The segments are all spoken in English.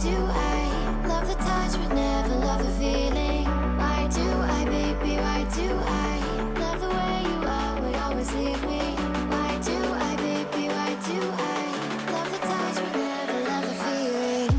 do I love the touch but never love the feeling? Why do I, baby, why do I love the way you always leave me? Why do I, baby, why do I love the touch but never love the feeling?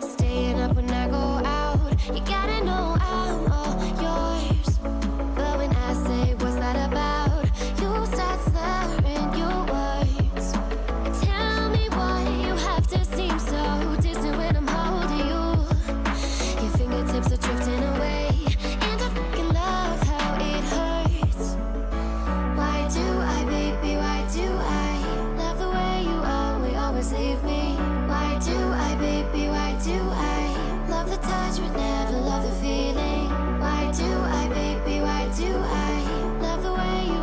Staying up when I go out, you gotta know I'm all yours. But when I say what's that about, you start slurring your words. Tell me why you have to seem so distant when I'm holding you. Your fingertips are drifting away, and I fucking love how it hurts. Why do I, baby, why do I love the way you always leave me? Why do I, baby, why do I love the touch but never love the feeling? Why do I, baby, why do I love the way you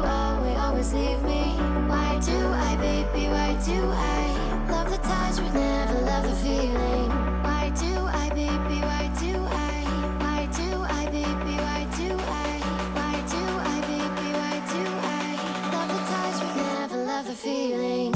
always leave me? Why do I, baby, why do I love the touch but never love the feeling? Why do I, baby, why do why do I, baby, why do why do I, baby, why do I love the touch but never love the feeling?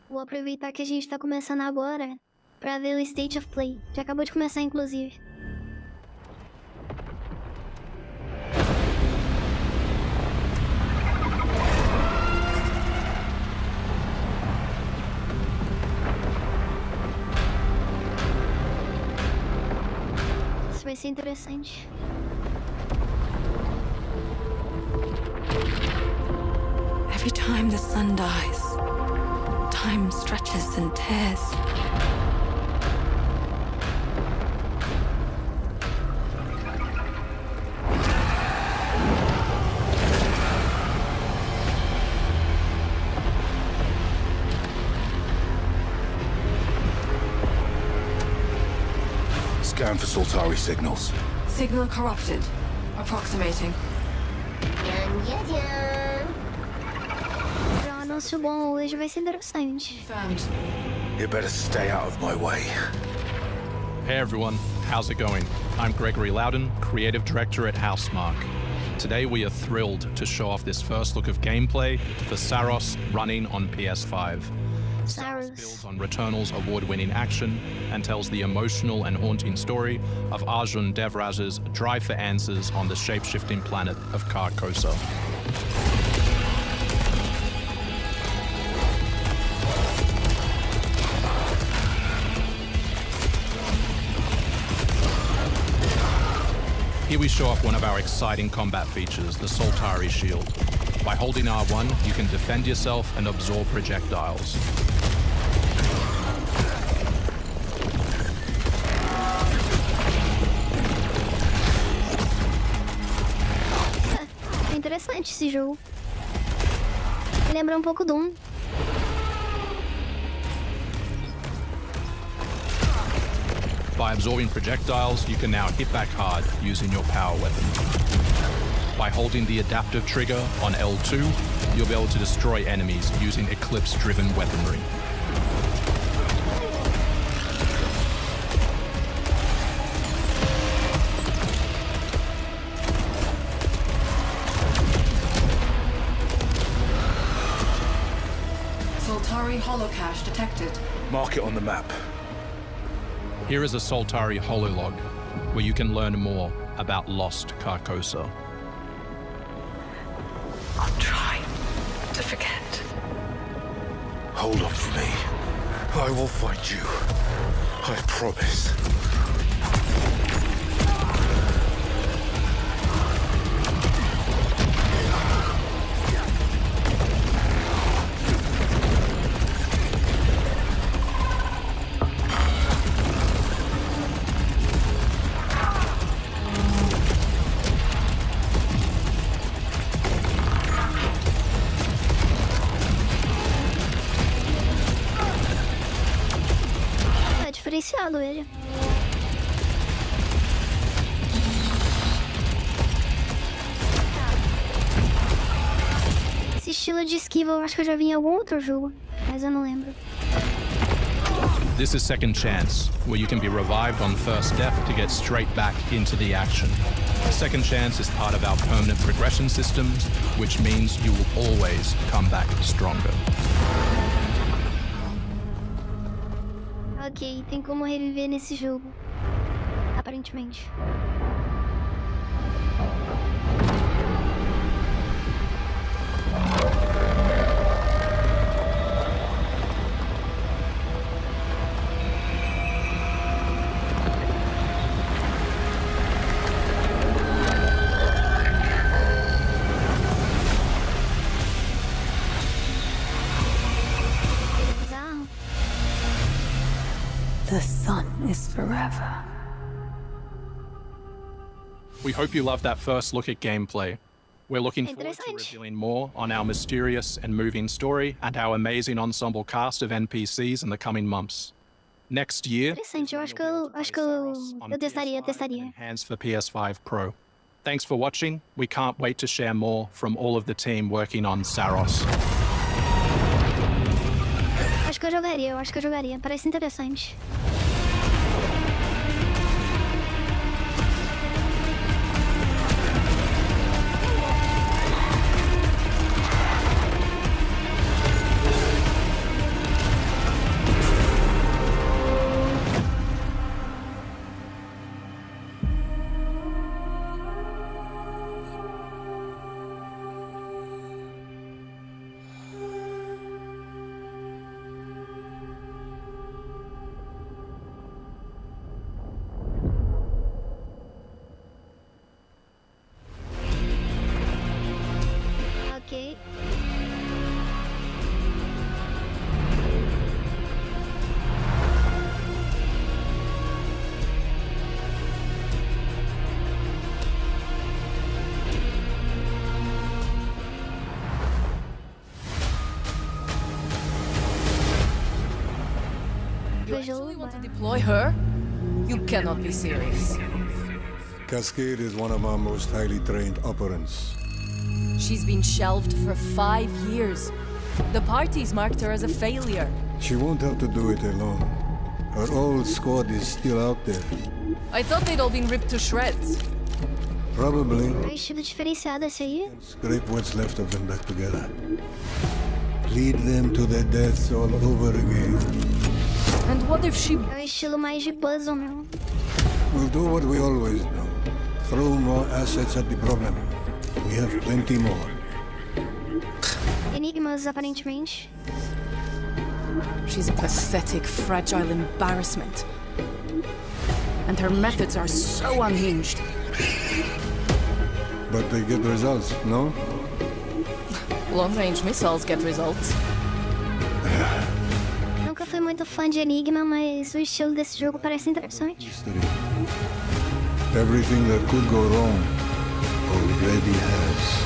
Vou aproveitar que a gente tá começando agora pra ver o State of Play. Já acabou de começar, inclusive. Isso vai ser interessante. Every time the sun dies, time stretches and tears. Scan for Soltari signals. Signal corrupted. Approximating. Um anúncio bom hoje vai ser interessante. Confirmed. You better stay out of my way. Hey everyone, how's it going? I'm Gregory Loudon, Creative Director at Housemarque. Today we are thrilled to show off this first look of gameplay for Saros running on PS5. Saros. builds on Returnal's award-winning action and tells the emotional and haunting story of Arjun Devraj's drive for answers on the shape-shifting planet of Carcosa. Here we show off one of our exciting combat features, the Soltari Shield. By holding R1, you can defend yourself and absorb projectiles. É interessante esse jogo. Lembra um pouco Doom. By absorbing projectiles, you can now hit back hard using your power weapon. By holding the adaptive trigger on L2, you'll be able to destroy enemies using Eclipse-driven weaponry. Soltari holocache detected. Mark it on the map. Here is a Soltari hololog, where you can learn more about lost Carcosa. I'll try to forget. Hold on for me. I will find you. I promise. É diferenciado ele. Esse estilo de esquiva eu acho que eu já vi em algum outro jogo, mas eu não lembro. This is Second Chance, where you can be revived on first death to get straight back into the action. Second Chance is part of our permanent progression systems, which means you will always come back stronger. Ok, tem como reviver nesse jogo. Aparentemente. Bizarro. The sun is forever. We hope you loved that first look at gameplay. We're looking forward to Interessante. revealing more on our mysterious and moving story and our amazing ensemble cast of NPCs in the coming months. Next year, Interessante, eu acho que eu testaria. Enhanced for PS5 Pro. Thanks for watching. We can't wait to share more from all of the team working on Saros. Acho que eu jogaria. Parece interessante. Ok. You actually want to deploy her? You cannot be serious. Cascade is one of our most highly trained operants. She's been shelved for 5 years. The parties marked her as a failure. She won't have to do it alone. Her old squad is still out there. I thought they'd all been ripped to shreds. Probably. É um estilo diferenciado esse aí. Scrape what's left of them back together. lead them to their deaths all over again. And what if she... É o estilo mais de puzzle, meu. We'll do what we always do. Throw more assets at the problem. We have plenty more. Enigmas, aparentemente. She's a pathetic, fragile embarrassment. And her methods are so unhinged. But they get results, no? Long-range missiles get results. Nunca fui muito fã de Enigma, mas o estilo desse jogo parece interessante. History. Everything that could go wrong already has.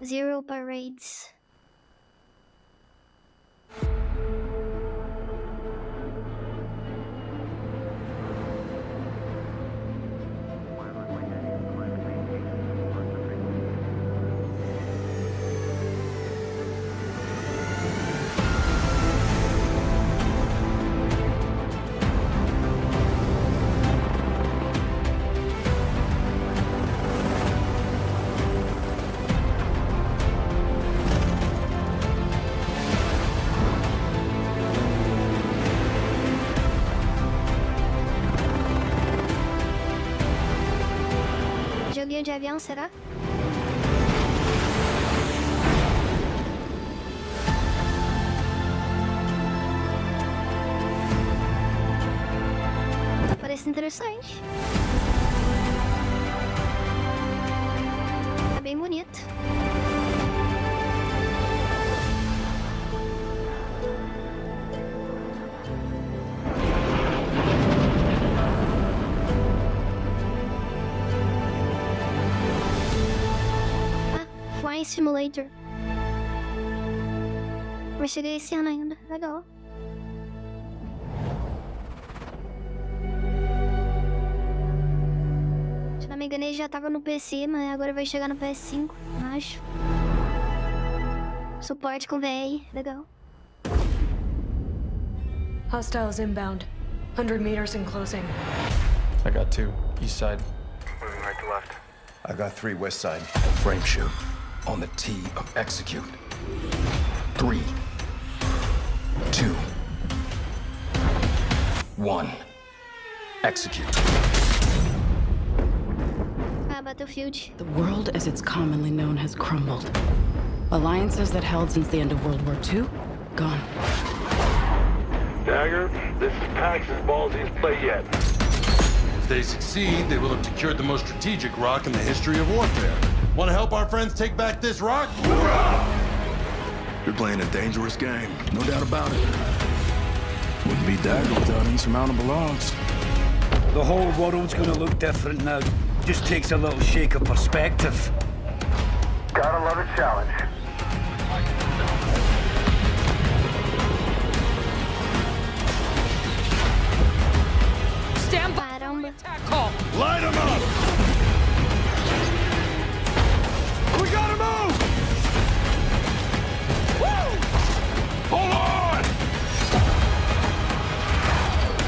Zero parades. Joguinho de avião, será? Parece interessante. Tá bem bonito. Flying Simulator. Vai chegar esse ano ainda. Legal. Se não me engano, ele já tava no PC, mas agora vai chegar no PS5, acho. Suporte com VR. Legal. Hostiles inbound. 100 meters and closing. I got 2, east side. Moving right to left. I got 3 west side. Frame shoot. On the T of execute. 3, 2, 1. Execute. Battlefield. The world as it's commonly known has crumbled. Alliances that held since the end of World War II, gone. Dagger, this is Pax's ballsiest play yet. If they succeed, they will have secured the most strategic rock in the history of warfare. Want to help our friends take back this rock? Hoorah! You're playing a dangerous game, no doubt about it. Wouldn't be Dagger without insurmountable odds. The whole world's gonna look different now. Just takes a little shake of perspective. Gotta love a challenge. Stand by. Caramba. Attack call. Light them up! We gotta move! Woo! Hold on!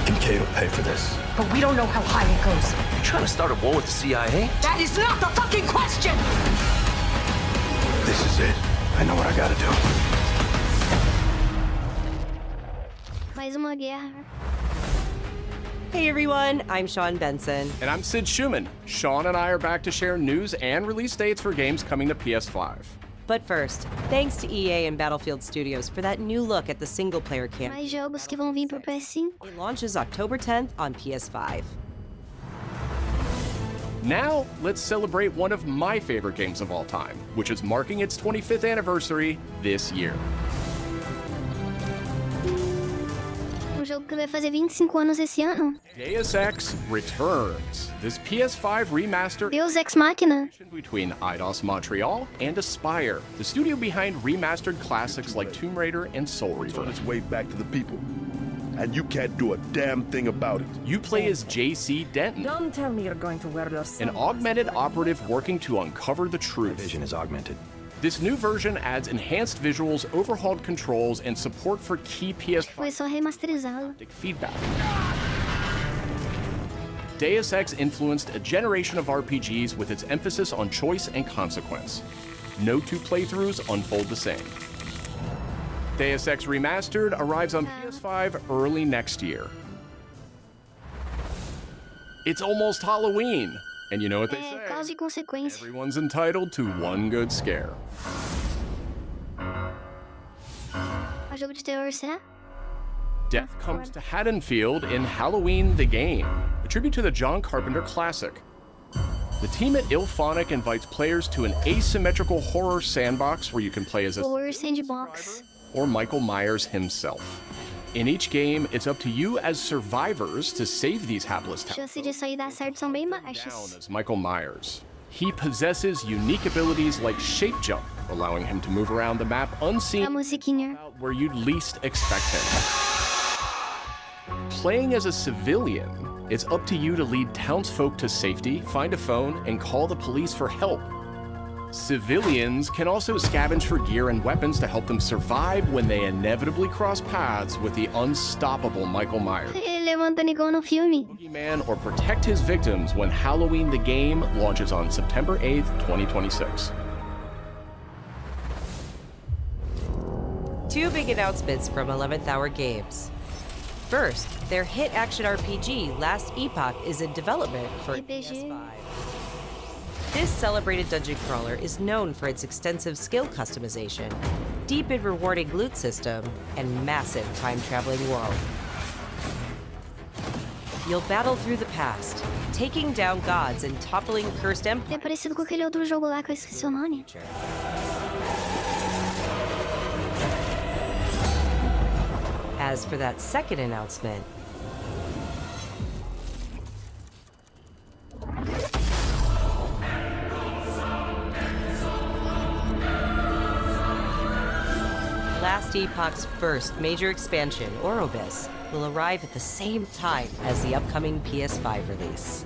Kincaid will pay for this. But we don't know how high it goes. You trying to start a war with the CIA? That is not the fucking question! This is it. I know what I gotta do. Mais uma guerra. Hey everyone, I'm Sean Benson. And I'm Sid Schumann. Sean and I are back to share news and release dates for games coming to PS5. But first, thanks to EA and Battlefield Studios for that new look at the single-player campaign. Mais jogos que vão vir pro PS5. It launches October 10th on PS5. Now, let's celebrate one of my favorite games of all time, which is marking its 25th anniversary this year. Jogo que vai fazer 25 anos esse ano. Deus Ex returns. This PS5 remaster Deus Ex Machina. between Eidos Montreal and Aspyr, the studio behind remastered classics like Tomb Raider and Soul Reaver. On its way back to the people. And you can't do a damn thing about it. You play as J.C. Denton, Don't tell me you're going to wear those. an augmented operative working to uncover the truth. Vision is augmented. This new version adds enhanced visuals, overhauled controls, and support for key Foi PS5 só remasterizado. feedback. Deus Ex influenced a generation of RPGs with its emphasis on choice and consequence. No two playthroughs unfold the same. Deus Ex Remastered arrives on PS5 early next year. It's almost Halloween, and you know what they say. Causa e consequência. Everyone's entitled to one good scare. O jogo de terror, será? Death comes to Haddonfield in Halloween the Game, a tribute to the John Carpenter classic. The team at IllFonic invites players to an asymmetrical horror sandbox where you can play as a Horror sandbox. or Michael Myers himself. In each game, it's up to you as survivors to save these hapless Chances de sair dar certo são bem baixas. down as Michael Myers. He possesses unique abilities like shape jump, allowing him to move around the map unseen A musiquinha. where you'd least expect him. Playing as a civilian, it's up to you to lead townsfolk to safety, find a phone, and call the police for help. Civilians can also scavenge for gear and weapons to help them survive when they inevitably cross paths with the unstoppable Michael Myers. Ele levantando igual no filme. Man or protect his victims when Halloween the Game launches on September 8th, 2026. Two big announcements from 11th Hour Games. First, their hit action RPG Last Epoch is in development for PS5. This celebrated dungeon crawler is known for its extensive skill customization, deep and rewarding loot system, and massive time-traveling world. You'll battle through the past, taking down gods and toppling cursed É empires. parecido com aquele outro jogo lá que eu esqueci o nome. As for that second announcement, Last Epoch's first major expansion, Orobis, will arrive at the same time as the upcoming PS5 release.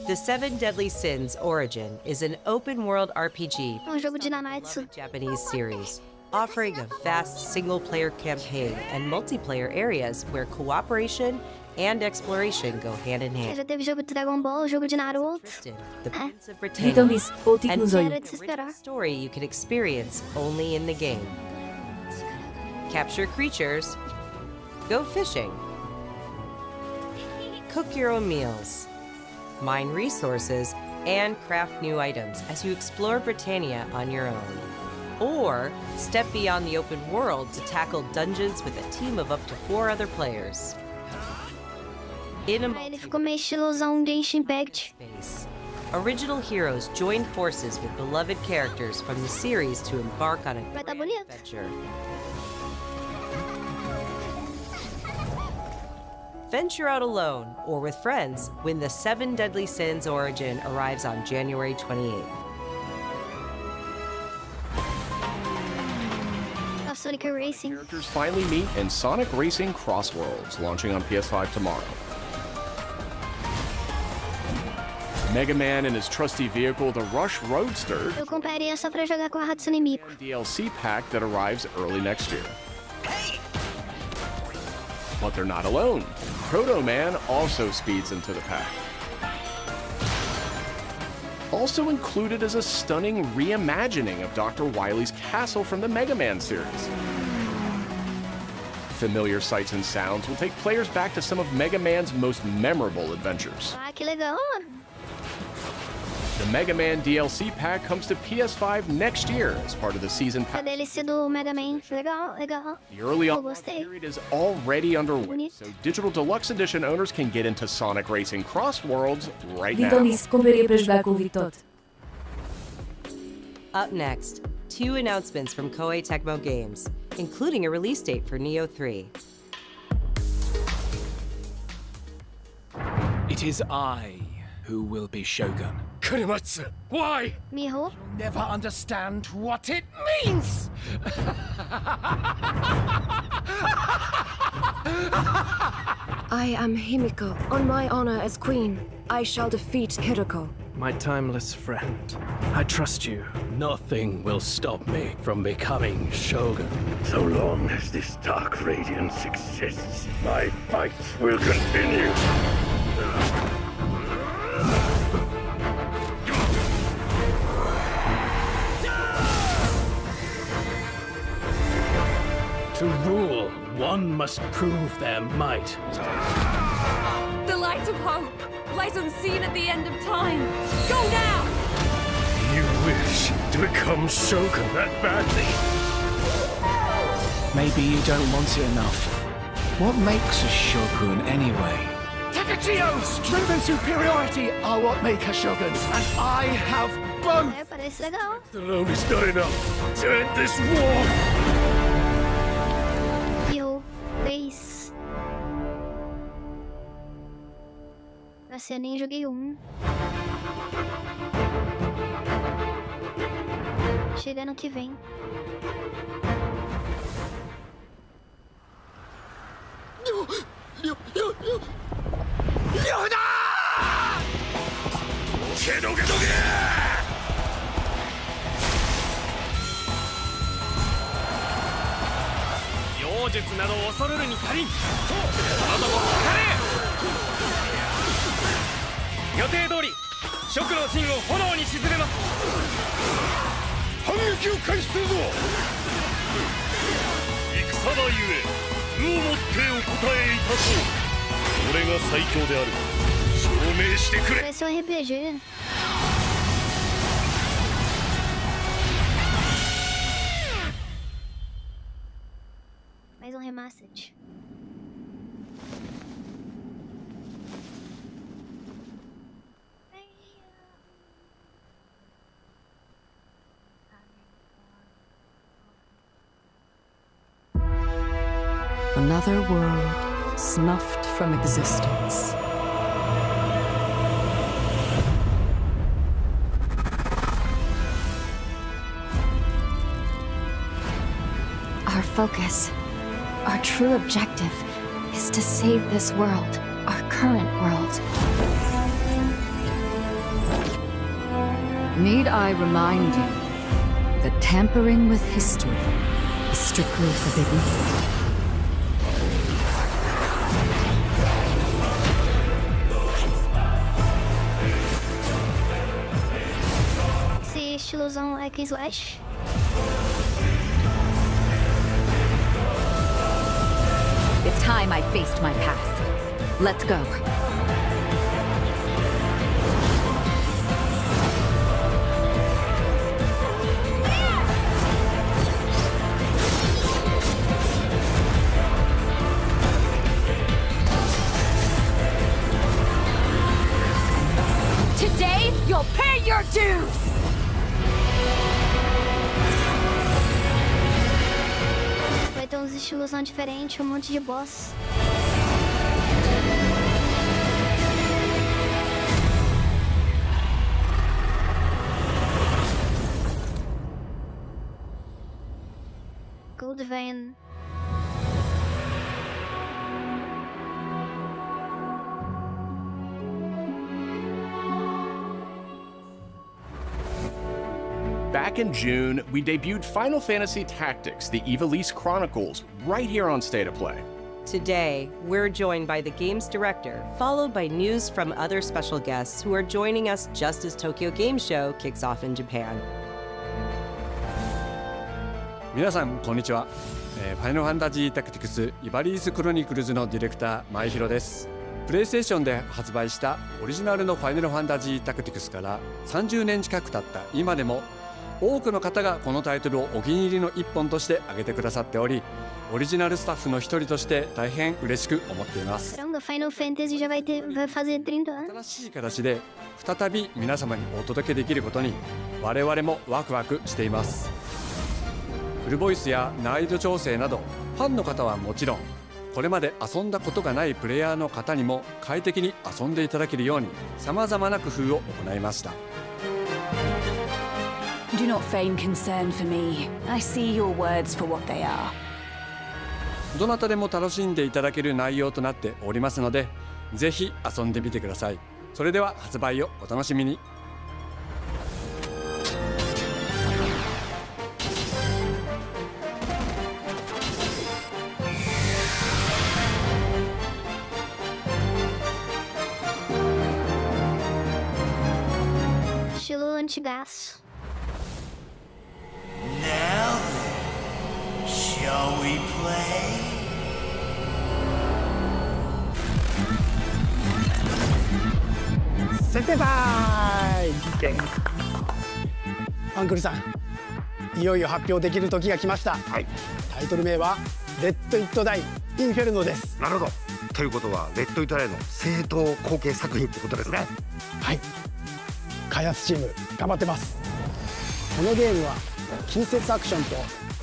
The Seven Deadly Sins Origin is an open-world RPG jogo de Nanatsu. Japanese series, offering a vast single-player campaign and multiplayer areas where cooperation and exploration go hand in hand. Já teve jogo de Dragon Ball, jogo de Naruto. The Prince of Britannia, and Era de se esperar. a story you can experience only in the game. Capture creatures, go fishing, cook your own meals, mine resources, and craft new items as you explore Britannia on your own. Or step beyond the open world to tackle dungeons with a team of up to 4 other players. In a Ele ficou meio estilosão de Genshin Impact. space, original heroes join forces with beloved characters from the series to embark on a Vai tá grand bonito. adventure. Venture out alone or with friends when the Seven Deadly Sins Origin arrives on January 28th. Of Sonic Racing. Characters finally meet in Sonic Racing Crossworlds, launching on PS5 tomorrow. Mega Man and his trusty vehicle, the Rush Roadster, Eu compraria só pra jogar com a Hatsune Miku. DLC pack that arrives early next year. But they're not alone. Proto Man also speeds into the pack. Also included is a stunning reimagining of Dr. Wily's castle from the Mega Man series. Familiar sights and sounds will take players back to some of Mega Man's most memorable adventures. Ah, que legal. The Mega Man DLC pack comes to PS5 next year as part of the season A pass. DLC do Mega Man. Legal, legal. The early Eu on gostei. period is already underway, Bonito. so Digital Deluxe Edition owners can get into Sonic Racing Crossworlds right now. Vitor disse que compraria para jogar com o Vitor. Up next, 2 announcements from Koei Tecmo Games, including a release date for Neo 3. It is I who will be Shogun. Kurimatsu, why? Miho? Never understand what it means! I am Himiko. On my honor as queen, I shall defeat Hiroko. My timeless friend, I trust you. Nothing will stop me from becoming Shogun. So long as this dark radiance exists, my fights will continue. To rule, one must prove their might. The light of hope lies unseen at the end of time. Go now! You wish to become Shogun that badly? Maybe you don't want it enough. What makes a shogun anyway? Takachio! Strength and superiority are what make a shogun, and I have both! Parece legal. Alone is not enough to end this war! Eu fez. Pra ser nem joguei um. Chega ano que vem. Parece um RPG. Mais um remastered. Another world snuffed from existence. Our focus, our true objective, is to save this world, our current world. Need I remind you that tampering with history is strictly forbidden? Esse estilosão hack and slash. It's time I faced my past. Let's go. Today, you'll pay your dues! Vai ter uns estilosão diferentes, um monte de boss. Gold Vein. Back in June, we debuted Final Fantasy Tactics, the Ivalice Chronicles, right here on State of Play. Today, we're joined by the game's director, followed by news from other special guests who are joining us just as Tokyo Game Show kicks off in Japan. 皆さんこんにちは。ファイナルファンタジータクティクスイバリースクロニクルズのディレクター前広です。プレイステーションで発売したオリジナルのファイナルファンタジータクティクスから30年近く経った今でも多くの方がこのタイトルをお気に入りの一本として挙げてくださっており、オリジナルスタッフの一人として大変嬉しく思っています。 Final Fantasy já vai fazer 30 anos. 新しい形で再び皆様にお届けできることに我々もワクワクしています。フルボイスや難易度調整などファンの方はもちろん、これまで遊んだことがないプレイヤーの方にも快適に遊んでいただけるように様々な工夫を行いました。 Do not feign concern for me. I see your words for what they are. どなたでも楽しんでいただける内容となっておりますので、ぜひ遊んでみてください。それでは発売をお楽しみに。antigaço. Now then, shall we play? 設定タイム。アンクルさん、いよいよ発表できる時が来ました。はい。タイトル名はレッド・イット・ダイ・インフェルノです。なるほど。ということはレッド・イット・ダイの正統後継作品ってことですね。はい。開発チーム頑張ってます。このゲームは近接アクションと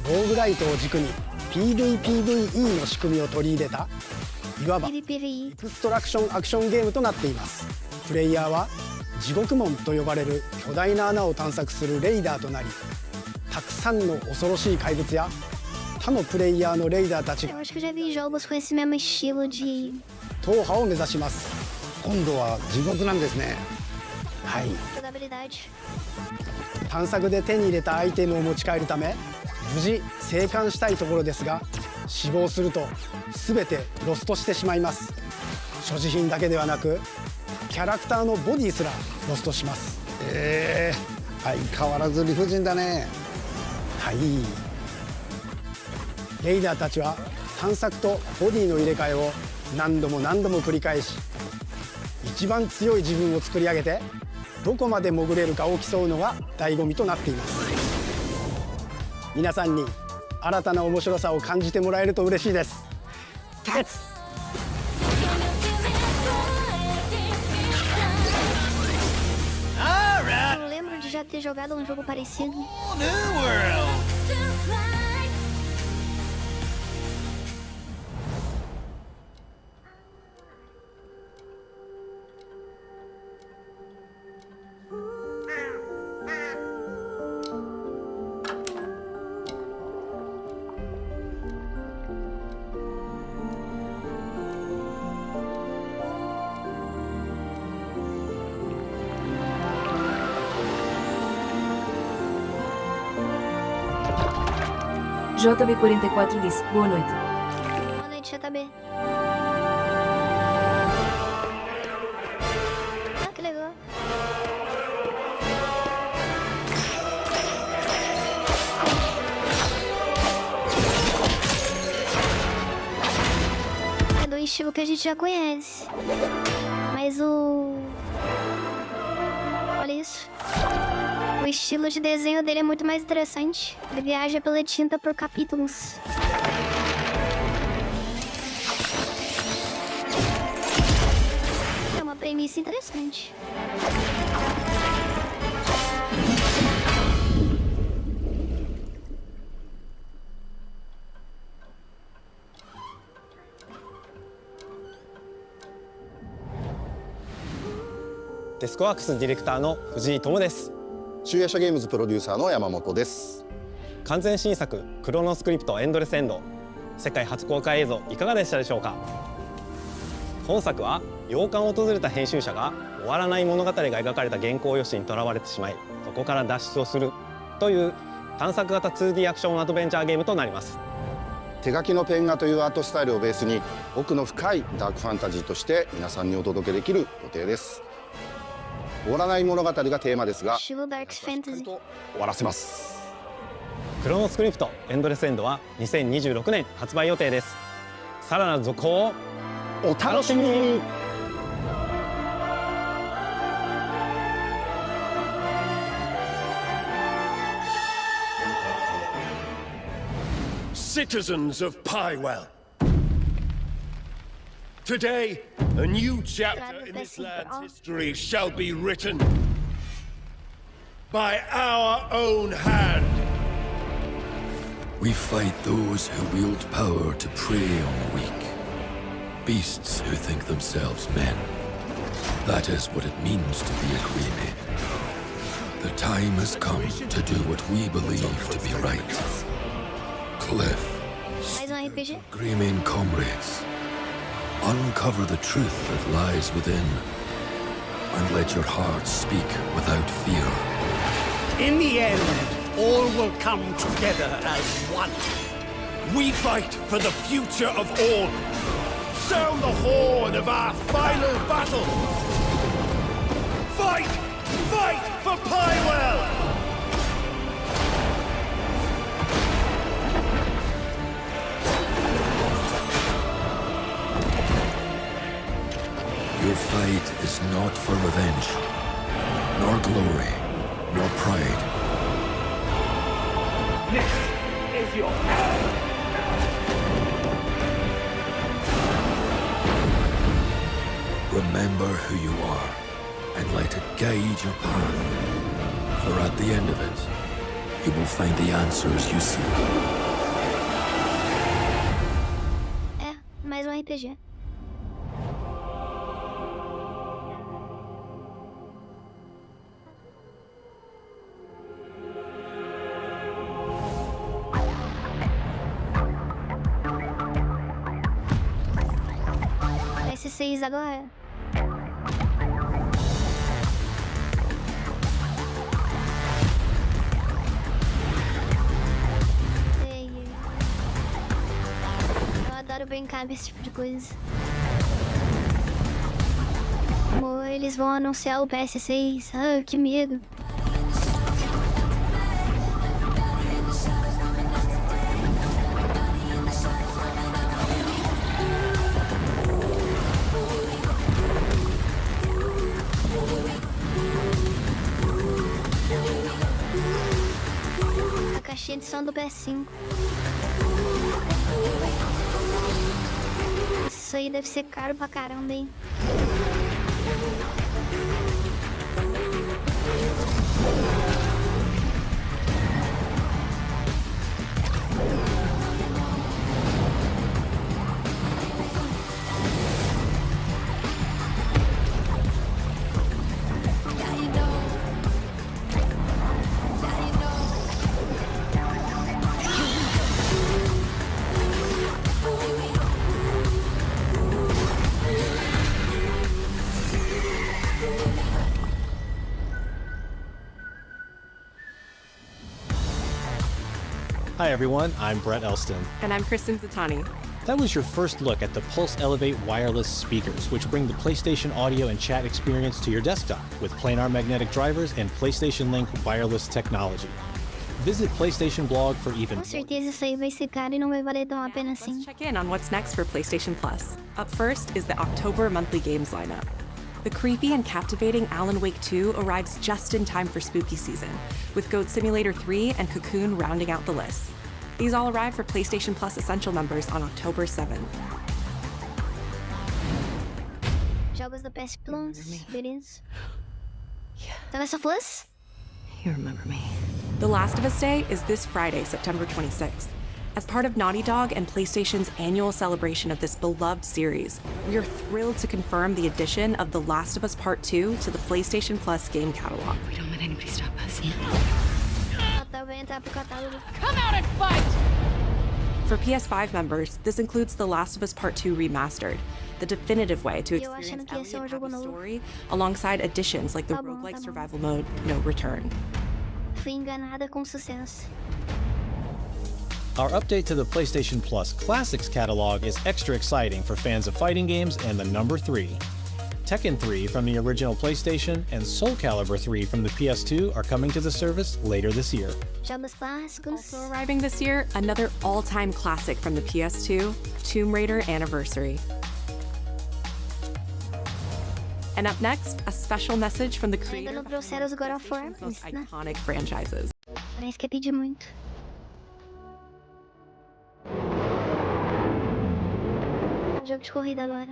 ローグライトを軸に PVPVE の仕組みを取り入れたいわばエクストラクションアクションゲームとなっています。プレイヤーは地獄門と呼ばれる巨大な穴を探索するレイダーとなり、たくさんの恐ろしい怪物や他のプレイヤーのレイダーたちが踏破を目指します。今度は地獄なんですね。はい。探索で手に入れたアイテムを持ち帰るため無事生還したいところですが、死亡すると全てロストしてしまいます。所持品だけではなくキャラクターのボディすらロストします。相変わらず理不尽だね。はい。レイダーたちは探索とボディの入れ替えを何度も何度も繰り返し、一番強い自分を作り上げてどこまで潜れるかを競うのが醍醐味となっています。皆さんに新たな面白さを感じてもらえると嬉しいです。Eu lembro de já ter jogado um jogo parecido. New world. JB44 disse, boa noite. Boa noite, JB. Ah, que legal. É do estilo que a gente já conhece. Mas olha isso. O estilo de desenho dele é muito mais interessante. Ele viaja pela tinta por capítulos. É uma premissa interessante. Descoax ディレクターの藤井智です。集夜叉ゲームズプロデューサーの山本です。完全新作クロノスクリプトエンドレスエンド、世界初公開映像いかがでしたでしょうか。本作は洋館を訪れた編集者が終わらない物語が描かれた原稿用紙にとらわれてしまい、そこから脱出をするという探索型 2D アクションアドベンチャーゲームとなります。手書きのペン画というアートスタイルをベースに奥の深いダークファンタジーとして皆さんにお届けできる予定です。終わらない物語がテーマですが、しっかりと終わらせます。クロノスクリプトエンドレスエンドは2026年発売予定です。さらなる続報をお楽しみに。Citizens of Pywell. Today, a new chapter in this land's history shall be written by our own hand. We fight those who wield power to prey on the weak, beasts who think themselves men. That is what it means to be a Greyman. The time has come to do what we believe to be right. Cliff, Greyman comrades, uncover the truth that lies within, and let your hearts speak without fear. In the end, all will come together as one. We fight for the future of all. Sound the horn of our final battle. Fight Fight for Pywell! Your fight is not for revenge, nor glory, nor pride. This is your hour. Remember who you are, and let it guide your path. For at the end of it, you will find the answers you seek. Mais RPG. PS6 agora. Eu adoro brincar com esse tipo de coisa. Amor, eles vão anunciar o PS6. Ah, que medo. Caixinha de som do PS5. Isso aí deve ser caro pra caramba, hein? Hi everyone, I'm Brett Elston. And I'm Kristen Zatani. That was your first look at the Pulse Elevate wireless speakers, which bring the PlayStation audio and chat experience to your desktop with planar magnetic drivers and PlayStation Link wireless technology. Visit PlayStation blog for even Com certeza isso aí vai ser caro e não vai valer tão a pena assim. Let's check in on what's next for PlayStation Plus. Up first is the October monthly games lineup. The creepy and captivating Alan Wake 2 arrives just in time for spooky season, with Goat Simulator 3 and Cocoon rounding out the list. These all arrive for PlayStation Plus Essential members on October 7th. Jogos da PS Plus, beleza. Então essa Plus? You remember me. The Last of Us Day is this Friday, September 26th. As part of Naughty Dog and PlayStation's annual celebration of this beloved series, we are thrilled to confirm the addition of The Last of Us Part 2 to the PlayStation Plus game catalog. We don't let anybody stop us. Come out and fight! For PS5 members, this includes The Last of Us Part 2 Remastered, the definitive way to experience Ellie and Abby's story, alongside additions like the roguelike survival mode, No Return. Fui enganada com sucesso. Our update to the PlayStation Plus Classics catalog is extra exciting for fans of fighting games and the number 3. Tekken 3 from the original PlayStation and Soul Calibur 3 from the PS2 are coming to the service later this year. Jogos clássicos. Also arriving this year, another all-time classic from the PS2, Tomb Raider Anniversary. And up next, a special message from the creator of os God of War, most iconic franchises. Parece que pedi muito. Jogo de corrida agora.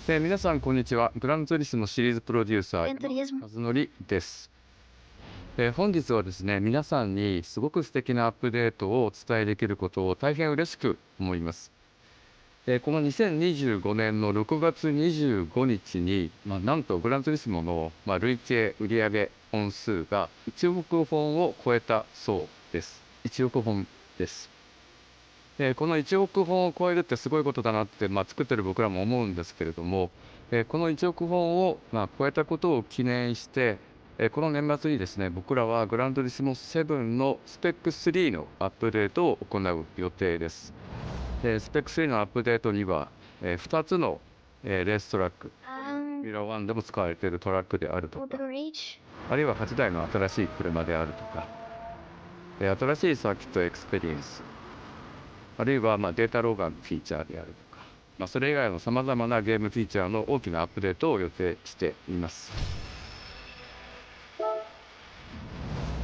皆さんこんにちは。グランツーリスモシリーズプロデューサー和則です。本日はですね、皆さんにすごく素敵なアップデートをお伝えできることを大変嬉しく思います。この2025年の6月25日に、なんとグランツーリスモの、累計売上本数が1億本を超えたそうです。1億本です。この1億本を超えるってすごいことだなって、作ってる僕らも思うんですけれども、この1億本を、超えたことを記念して、この年末にですね、僕らはグランツーリスモ7のスペック3のアップデートを行う予定です。でスペック3のアップデートには、2つの、レーストラック、ミラー1でも使われているトラックであるとか、あるいは8台の新しい車であるとか、新しいサーキットエクスペリエンス、あるいはデータローガンのフィーチャーであるとか、それ以外のさまざまなゲームフィーチャーの大きなアップデートを予定しています。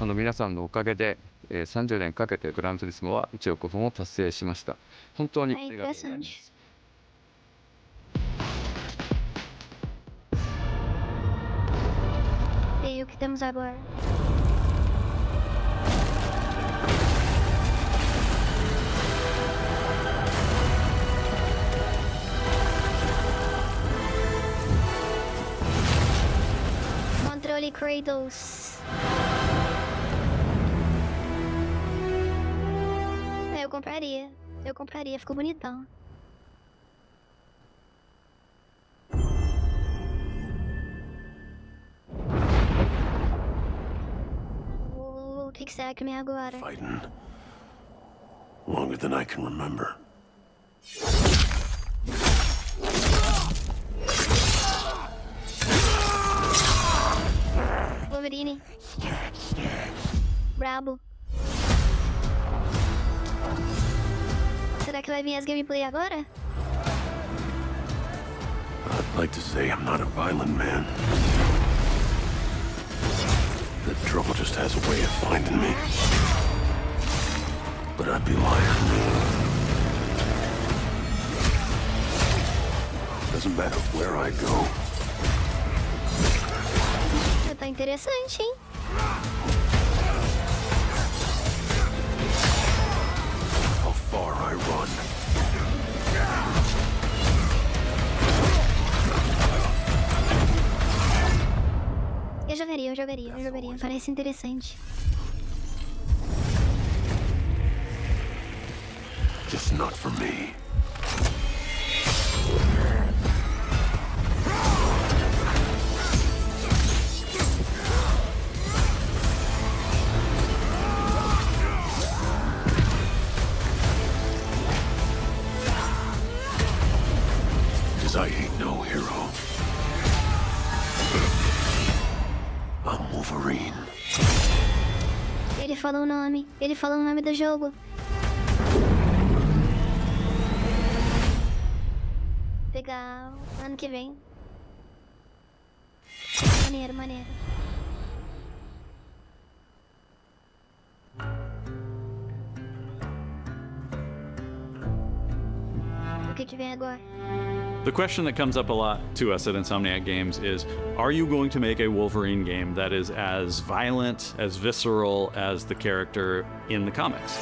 皆さんのおかげで、30年かけてグランツーリスモは1億本を達成しました。本当にありがとうございます。E o que temos agora? Controle Kratos. Eu compraria, ficou bonitão. O que será que me é agora? Fighting longer than I can remember. Wolverine. Brabo. Será que vai vir as gameplay agora? I'd like to say I'm not a violent man. The trouble just has a way of finding me. But I'd be lying. Doesn't matter where I go. Tá interessante, hein? How far I run. Eu jogaria. Parece interessante. Just not for me. I ain't no hero. I'm Wolverine. Ele falou o nome do jogo. Pegar ano que vem. Maneiro. O que vem agora? The question that comes up a lot to us at Insomniac Games is, are you going to make a Wolverine game that is as violent, as visceral as the character in the comics?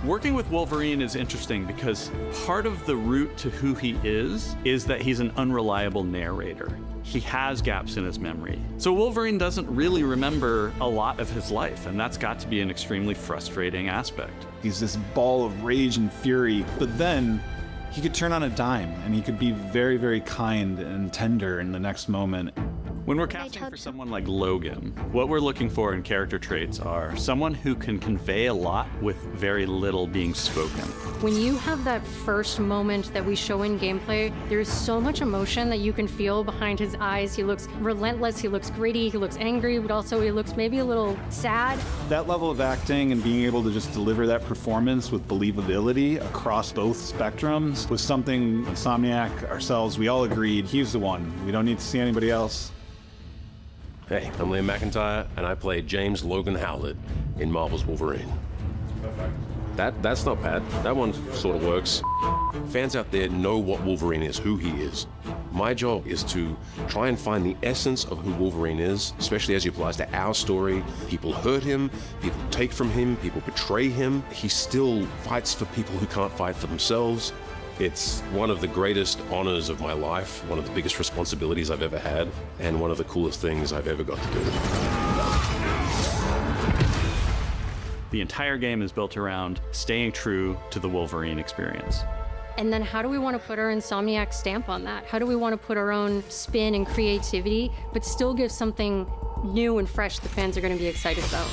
Working with Wolverine is interesting because part of the route to who he is that he's an unreliable narrator. He has gaps in his memory. So Wolverine doesn't really remember a lot of his life, and that's got to be an extremely frustrating aspect. He's this ball of rage and fury, but then he could turn on a dime and he could be very, very kind and tender in the next moment. When we're casting for someone like Logan, what we're looking for in character traits are someone who can convey a lot with very little being spoken. When you have that first moment that we show in gameplay, there's so much emotion that you can feel behind his eyes. He looks relentless, he looks gritty, he looks angry, but also he looks maybe a little sad. That level of acting and being able to just deliver that performance with believability across both spectrums was something Insomniac, ourselves, we all agreed he's the one. We don't need to see anybody else. Hey, I'm Liam McIntyre, and I play James Logan Howlett in Marvel's Wolverine. That's not bad. That one sort of works. Fans out there know what Wolverine is, who he is. My job is to try and find the essence of who Wolverine is, especially as it applies to our story. People hurt him, people take from him, people betray him. He still fights for people who can't fight for themselves. It's one of the greatest honors of my life, one of the biggest responsibilities I've ever had, and one of the coolest things I've ever got to do. The entire game is built around staying true to the Wolverine experience. And then how do we want to put our Insomniac stamp on that? How do we want to put our own spin and creativity, but still give something new and fresh the fans are going to be excited about?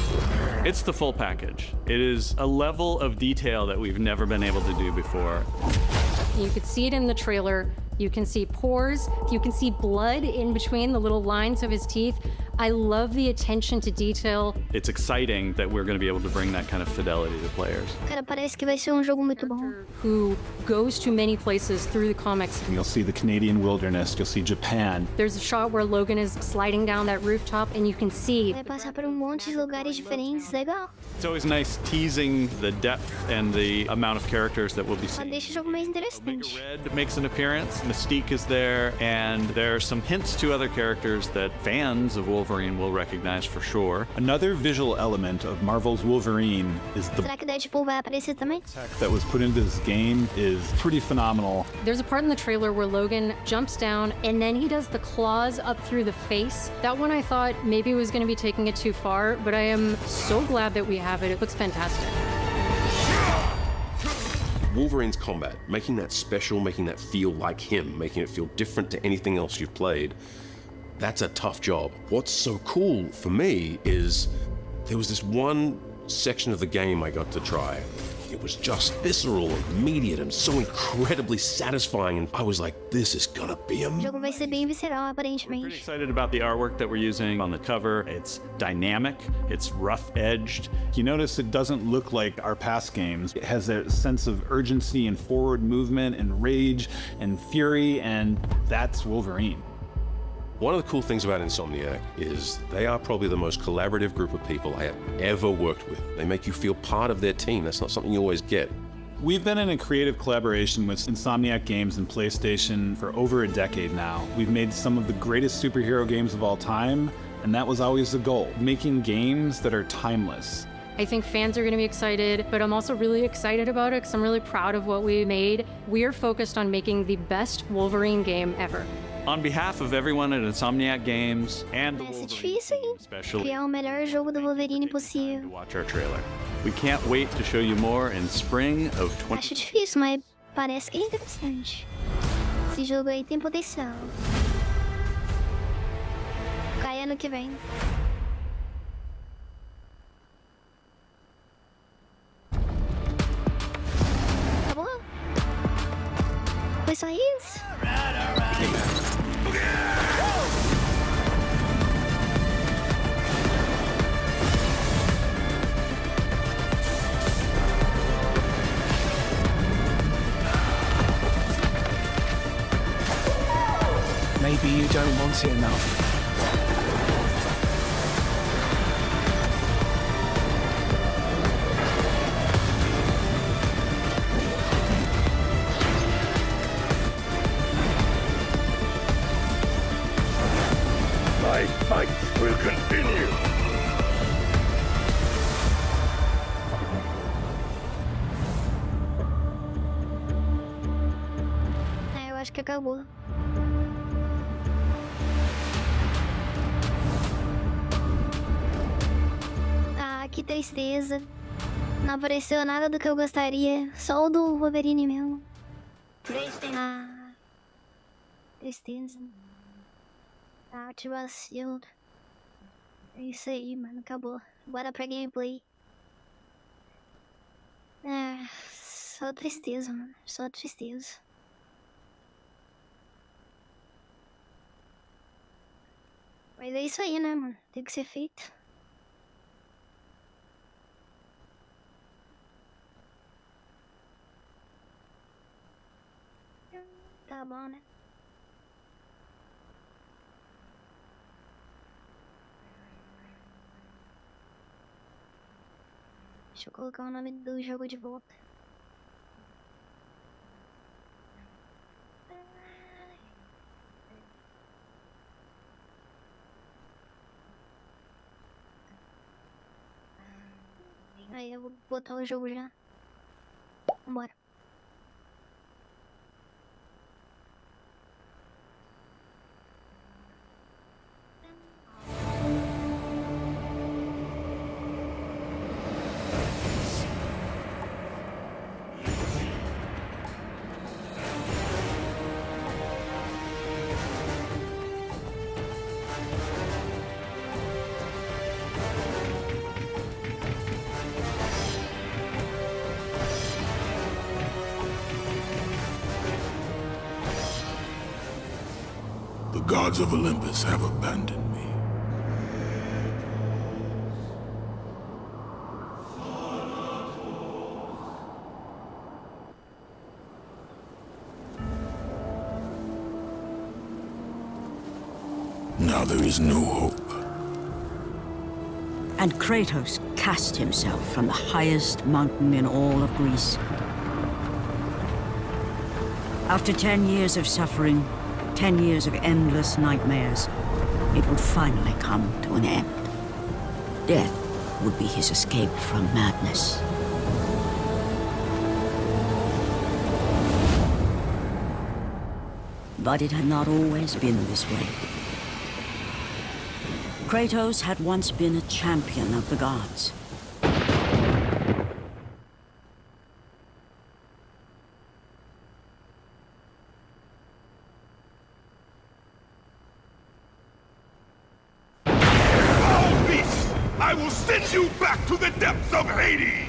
It's the full package. It is a level of detail that we've never been able to do before. You could see it in the trailer. You can see pores. You can see blood in between the little lines of his teeth. I love the attention to detail. It's exciting that we're going to be able to bring that kind of fidelity to players. Cara, parece que vai ser jogo muito bom. Who goes to many places through the comics. You'll see the Canadian wilderness, you'll see Japan. There's a shot where Logan is sliding down that rooftop and you can see. Vai passar por monte de lugares diferentes, legal. It's always nice teasing the depth and the amount of characters that we'll be Só seeing. deixa o jogo mais interessante. Red makes an appearance, Mystique is there, and there are some hints to other characters that fans of Wolverine will recognize for sure. Another visual element of Marvel's Wolverine is the Será que Deadpool vai aparecer também? tech that was put into this game is pretty phenomenal. There's a part in the trailer where Logan jumps down and then he does the claws up through the face. That one I thought maybe was going to be taking it too far, but I am so glad that we have it. It looks fantastic. Wolverine's combat, making that special, making that feel like him, making it feel different to anything else you've played, that's a tough job. What's so cool for me is there was this one section of the game I got to try. It was just visceral and immediate and so incredibly satisfying, and I was like, this is gonna be O amazing. jogo vai ser bem visceral, aparentemente. Excited about the artwork that we're using on the cover. It's dynamic, it's rough-edged. You notice it doesn't look like our past games. It has a sense of urgency and forward movement and rage and fury, and that's Wolverine. One of the cool things about Insomniac is they are probably the most collaborative group of people I have ever worked with. They make you feel part of their team. That's not something you always get. We've been in a creative collaboration with Insomniac Games and PlayStation for over a decade now. We've made some of the greatest superhero games of all time, and that was always the goal, making games that are timeless. I think fans are going to be excited, but I'm also really excited about it because I'm really proud of what we made. We are focused on making the best Wolverine game ever. On behalf of everyone at Insomniac Games and the Vai ser Wolverine difícil, hein? especially, Criar o melhor jogo do Wolverine possível. watch our trailer. We can't wait to show you more in spring of Acho difícil, mas parece que é interessante. Esse jogo aí tem potencial. Cai ano que vem. Acabou? Foi só isso? Maybe you don't want it enough. My fights will continue. É, eu acho que acabou. Ah, que tristeza. Não apareceu nada do que eu gostaria. Só o do Wolverine mesmo. Ah, tristeza. Ah, que vacilo. É isso aí, mano. Acabou. Bora pra gameplay. É, só tristeza, mano. Só tristeza. Mas é isso aí, né, mano? Tem que ser feito. Tá bom, né? Deixa eu colocar o nome do jogo de volta. Aí eu vou botar o jogo já. Vambora. The gods of Olympus have abandoned me. Now there is no hope. And Kratos cast himself from the highest mountain in all of Greece. After 10 years of suffering, 10 years of endless nightmares, it would finally come to an end. Death would be his escape from madness. But it had not always been this way. Kratos had once been a champion of the gods. Foul beast! I will send you back to the depths of Hades!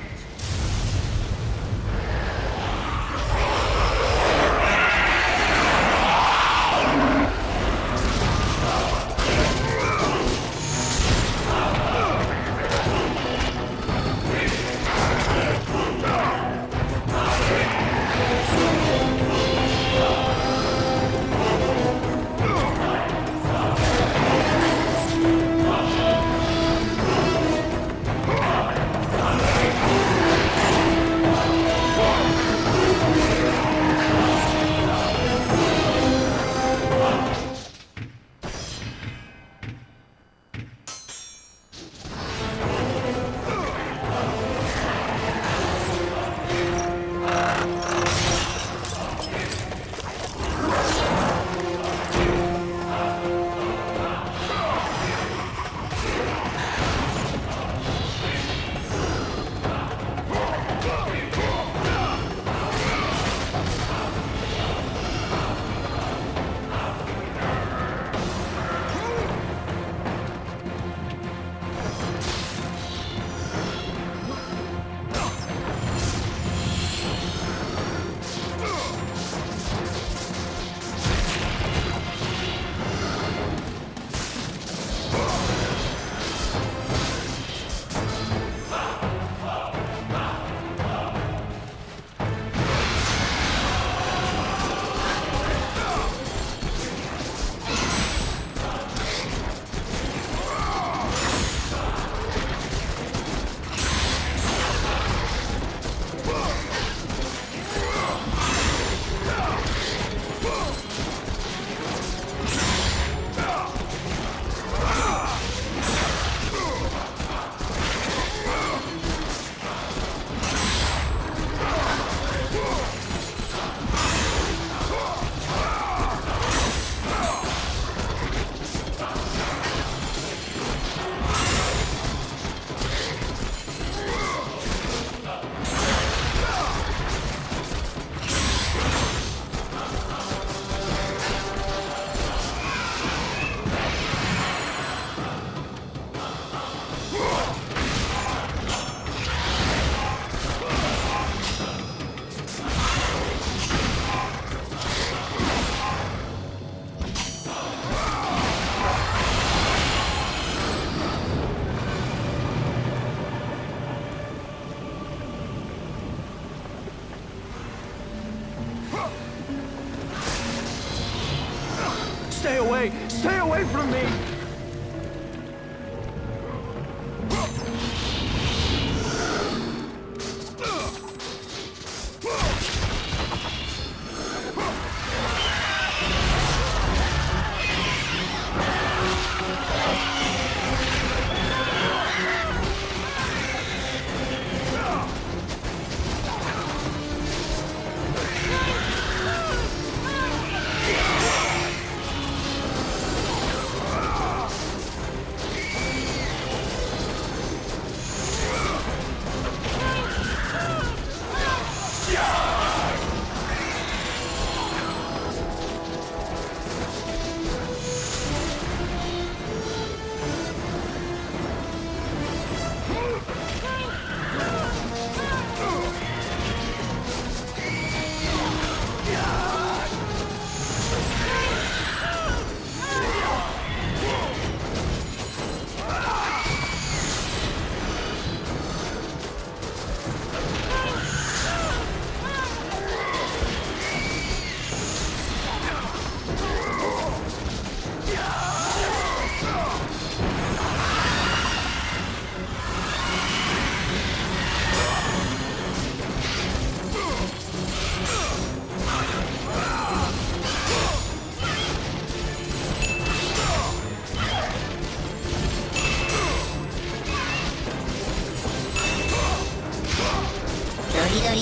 Stay away! Stay away from me!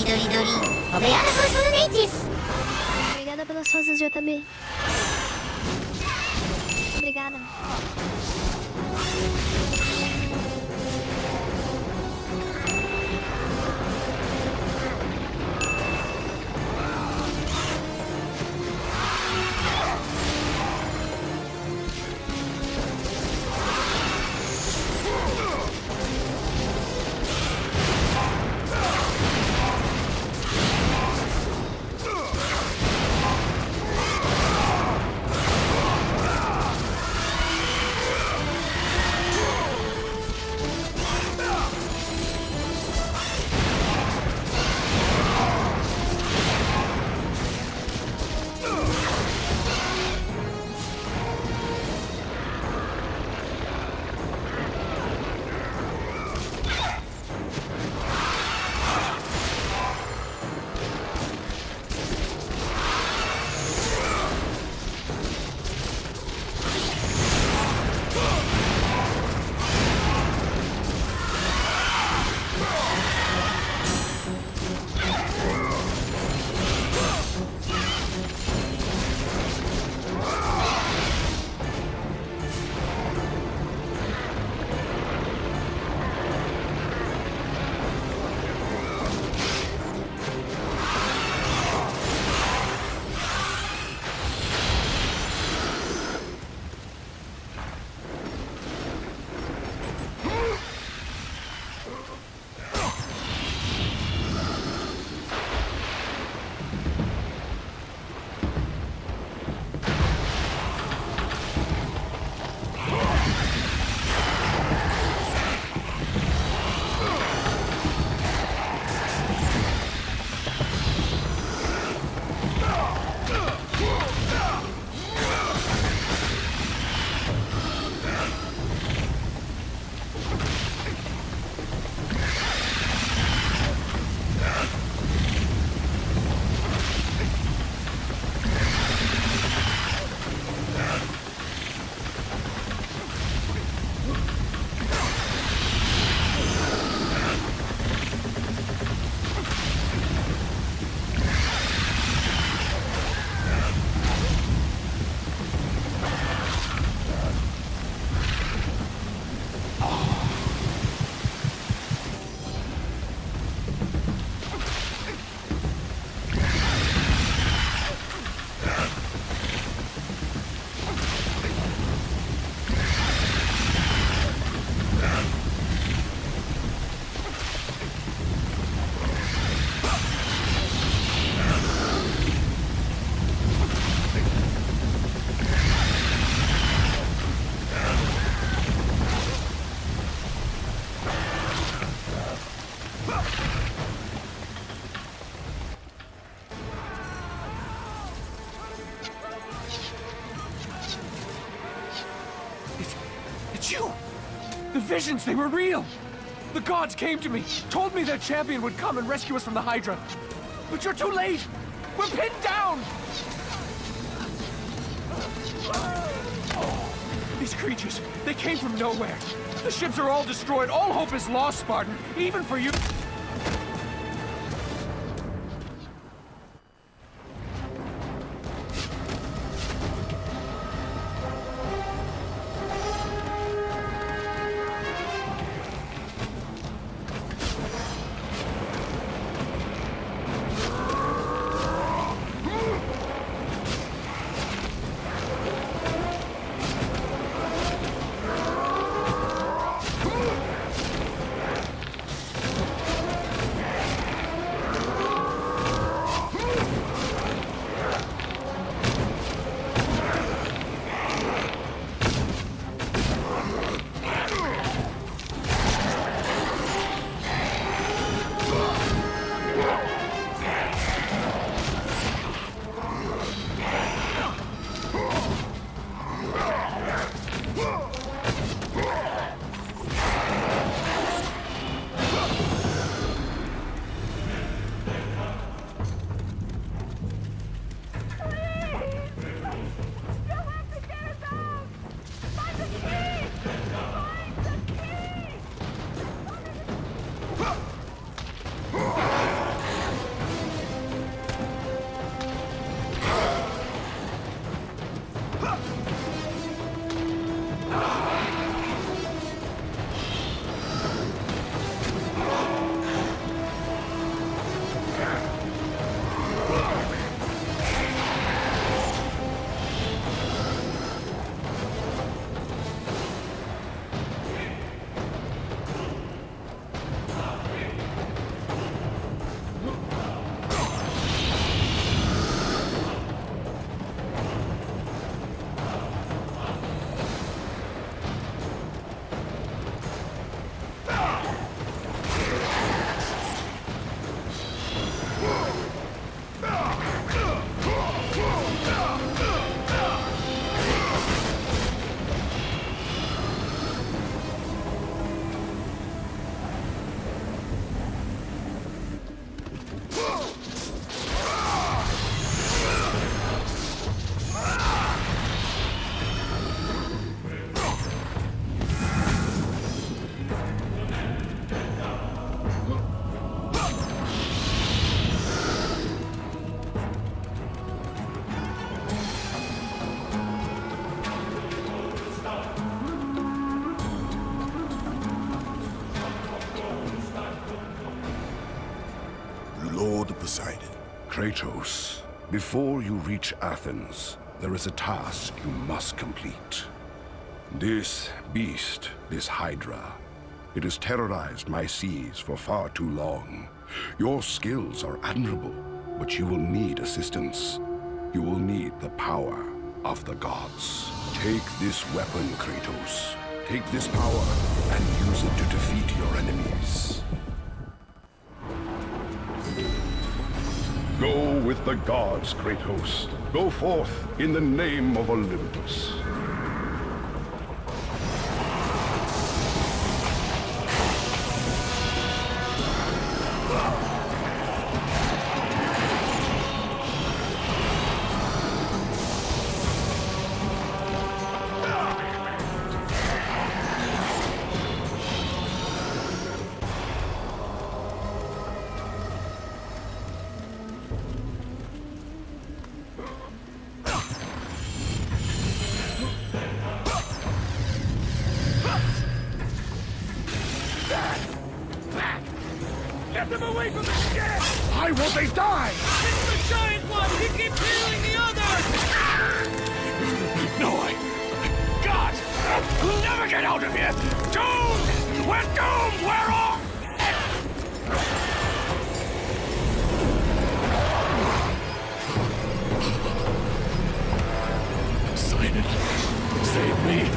Obrigada pelos presentes. Obrigada pelas rosas, JB. Obrigada. It's you! The visions, they were real! The gods came to me, told me their champion would come and rescue us from the Hydra. But you're too late! We're pinned down! These creatures, they came from nowhere. The ships are all destroyed. All hope is lost, Spartan. Even for you. Kratos, before you reach Athens, there is a task you must complete. This beast, this Hydra, it has terrorized my seas for far too long. Your skills are admirable, but you will need assistance. You will need the power of the gods. Take this weapon, Kratos. Take this power and use it to defeat your enemies. Go with the gods, Kratos. Go forth in the name of Olympus. Get them away from the ship! Why won't they die? It's the giant one! He keeps healing the others! No way! God! We'll never get out of here! Doomed! We're doomed! We're off! Sign it. Save me.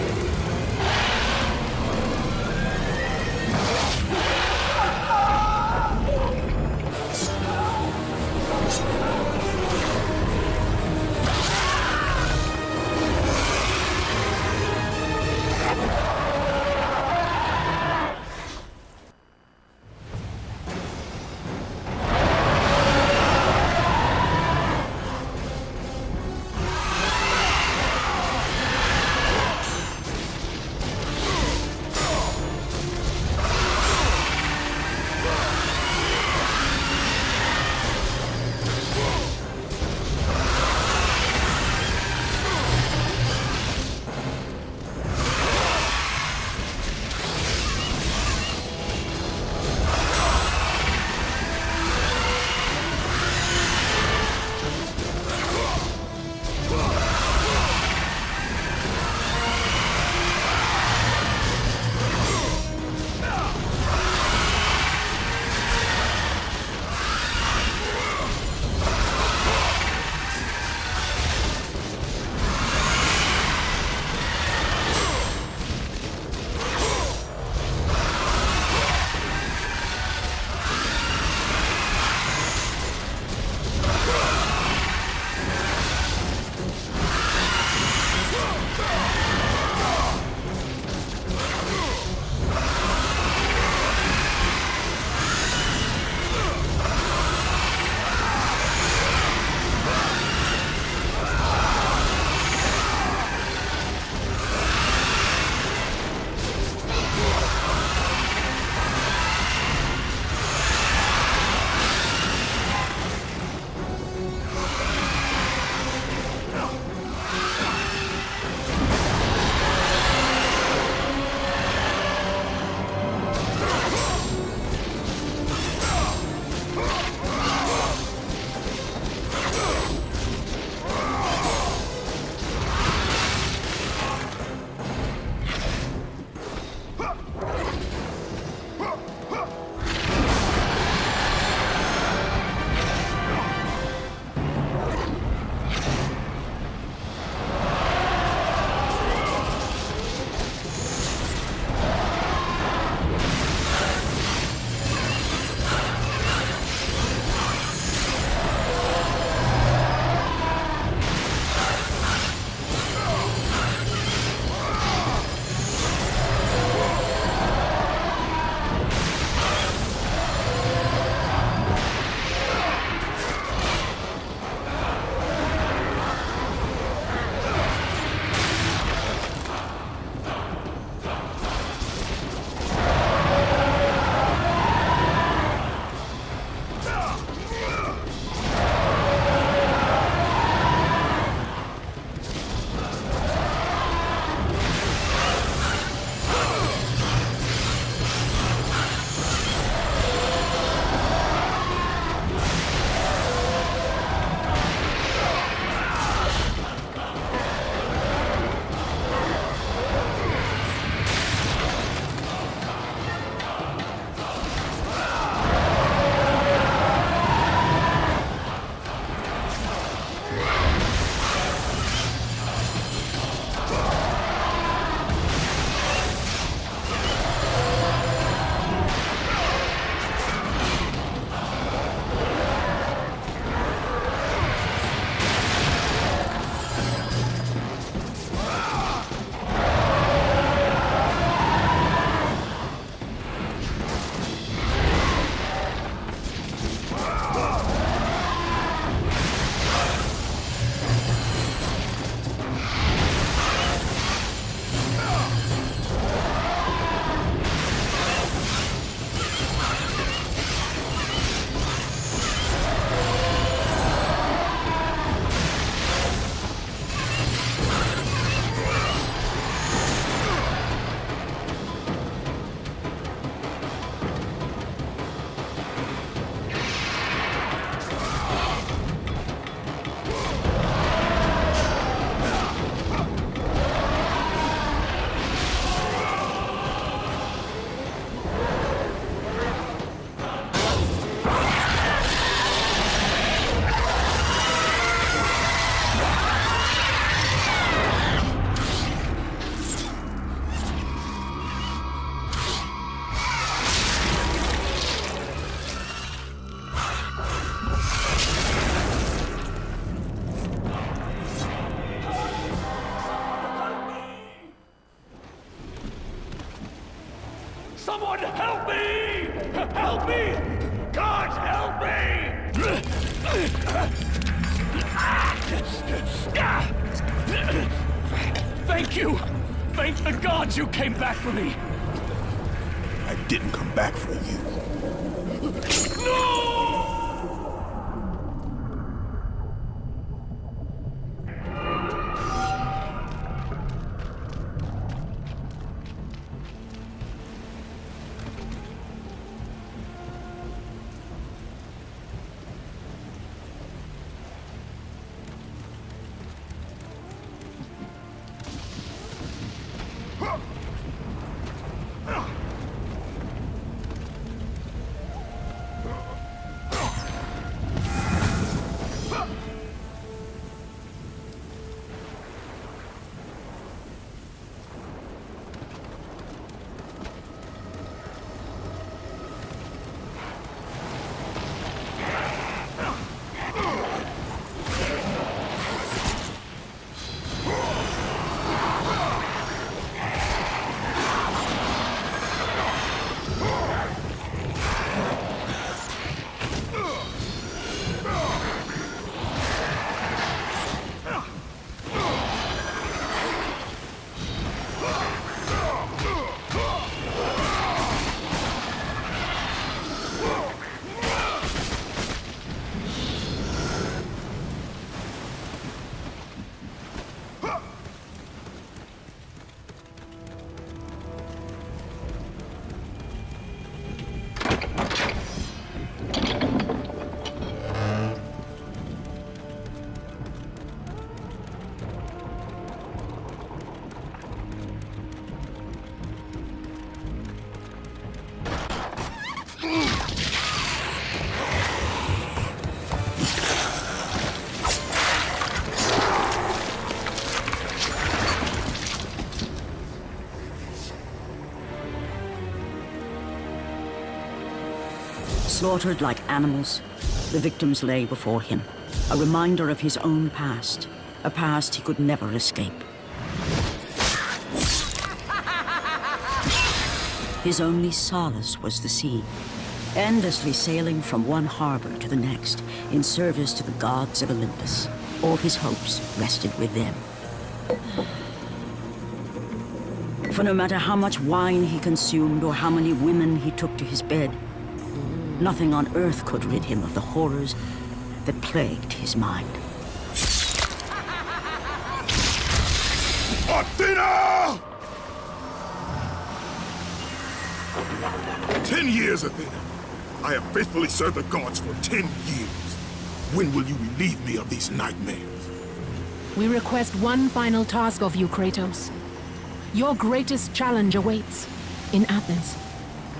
Someone help me! Help me! God, help me! Thank you! Thank the gods you came back for me! I didn't come back for you. No! Slaughtered like animals, the victims lay before him, a reminder of his own past, a past he could never escape. His only solace was the sea, endlessly sailing from one harbor to the next in service to the gods of Olympus. All his hopes rested with them. For no matter how much wine he consumed or how many women he took to his bed, nothing on earth could rid him of the horrors that plagued his mind. Athena! 10 years, Athena. I have faithfully served the gods for 10 years. When will you relieve me of these nightmares? We request one final task of you, Kratos. Your greatest challenge awaits in Athens,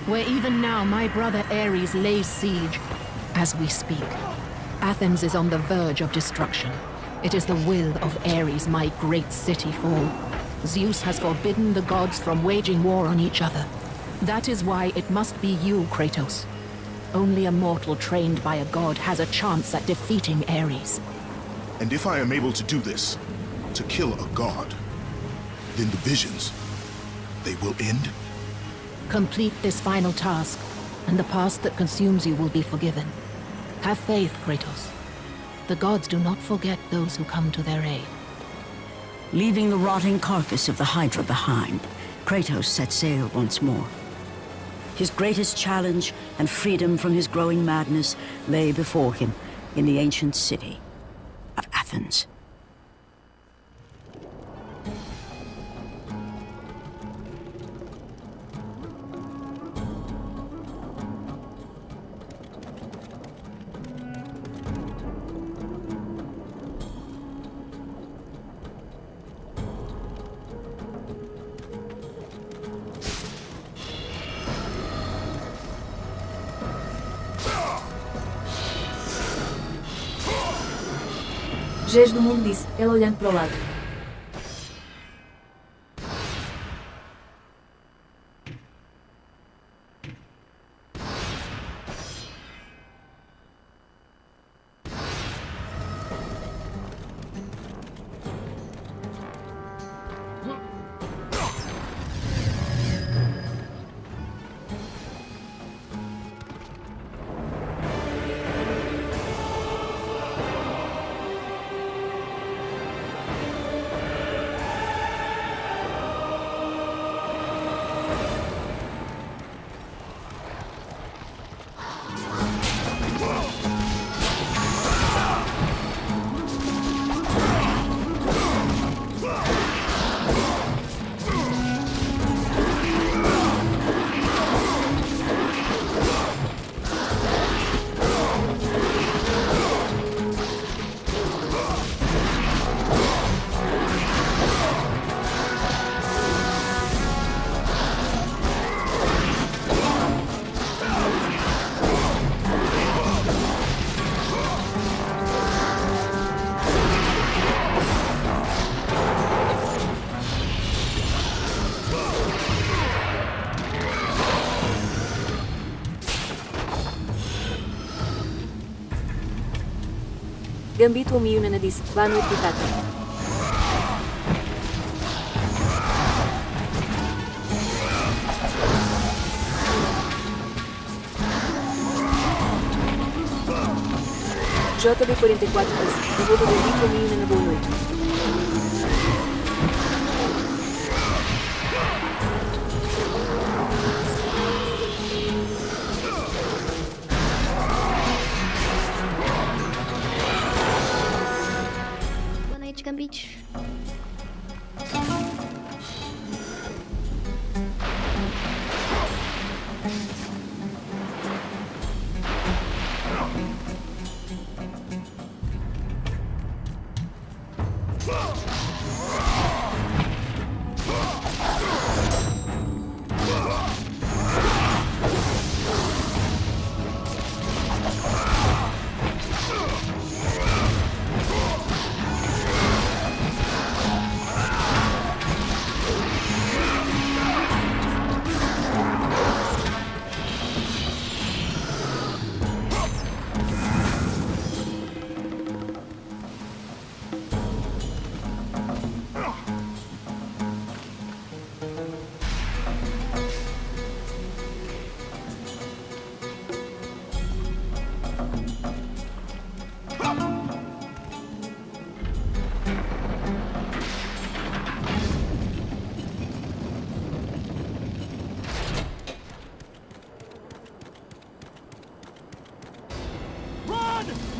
where even now my brother Ares lays siege as we speak. Athens is on the verge of destruction. It is the will of Ares my great city fall. Zeus has forbidden the gods from waging war on each other. That is why it must be you, Kratos. Only a mortal trained by a god has a chance at defeating Ares. And if I am able to do this, to kill a god, then the visions, they will end? Complete this final task, and the past that consumes you will be forgiven. Have faith, Kratos. The gods do not forget those who come to their aid. Leaving the rotting carcass of the Hydra behind, Kratos set sail once more. His greatest challenge and freedom from his growing madness lay before him in the ancient city of Athens. Gés do mundo disse, ela olhando para o lado. Gambito umiuna na dis, banwit pitata. JB44 dis, nabuto Gambito umiuna na bunwit. Beach.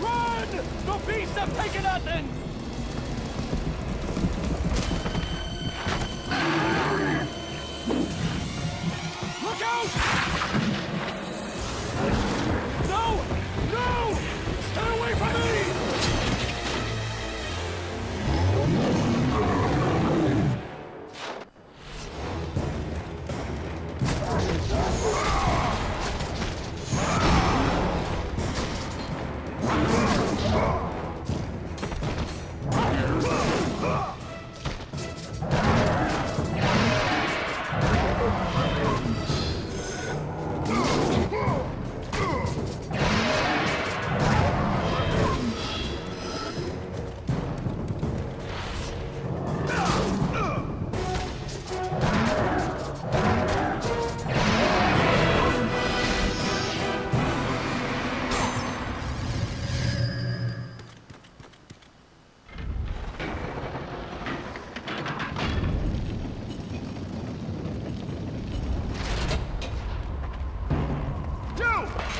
Run! The beasts have taken Athens! Look out! No! No! Stay away from me!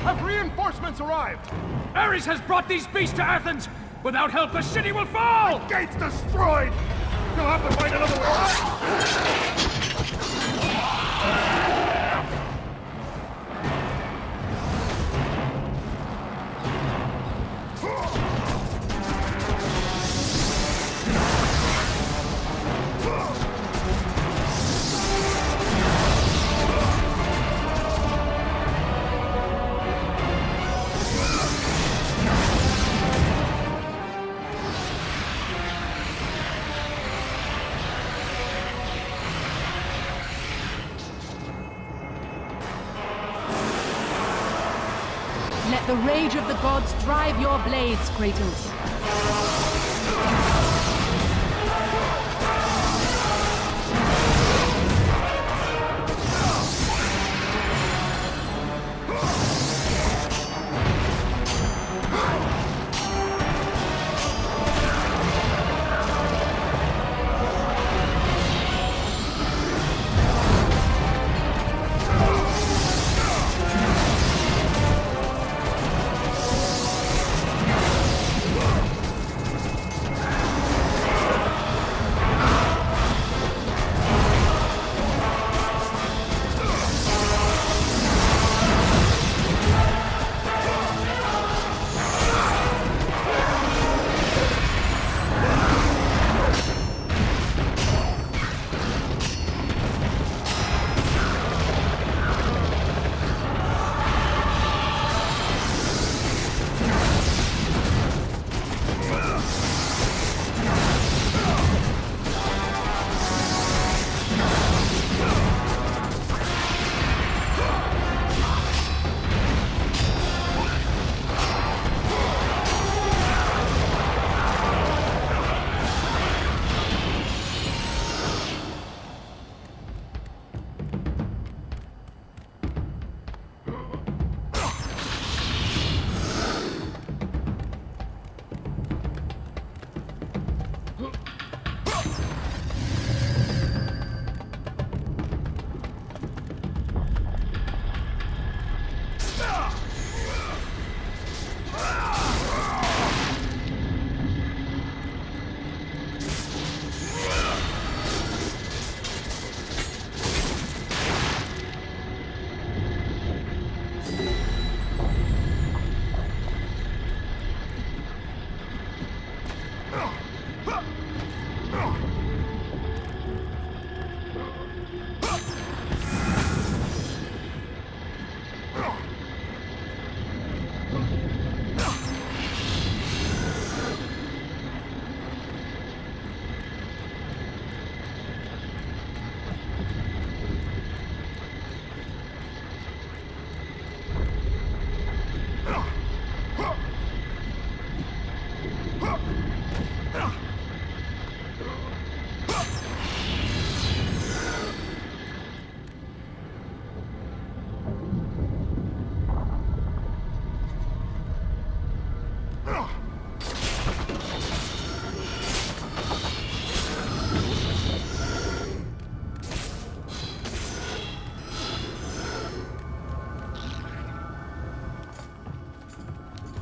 Have reinforcements arrived? Ares has brought these beasts to Athens! Without help, the city will fall! The gate's destroyed! You'll have to find another way. Let the rage of the gods drive your blades, Kratos.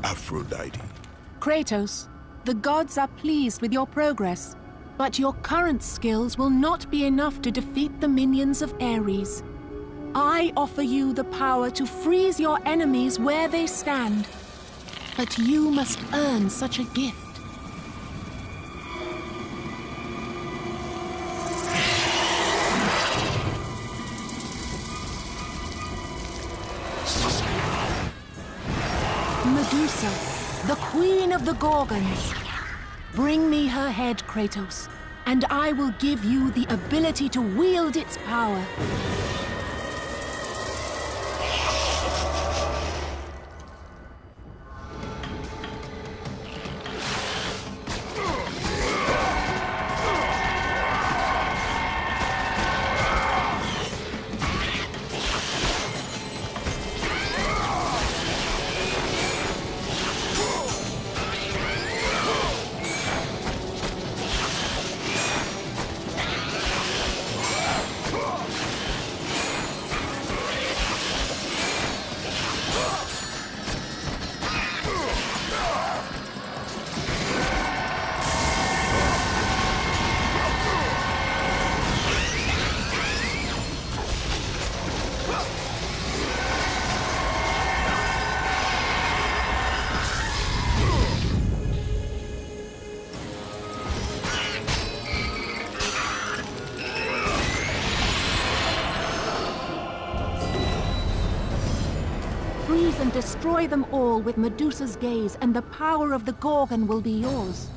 Aphrodite. Kratos, the gods are pleased with your progress, but your current skills will not be enough to defeat the minions of Ares. I offer you the power to freeze your enemies where they stand, but you must earn such a gift. Medusa, the queen of the Gorgons. Bring me her head, Kratos, and I will give you the ability to wield its power. Freeze and destroy them all with Medusa's gaze, and the power of the Gorgon will be yours.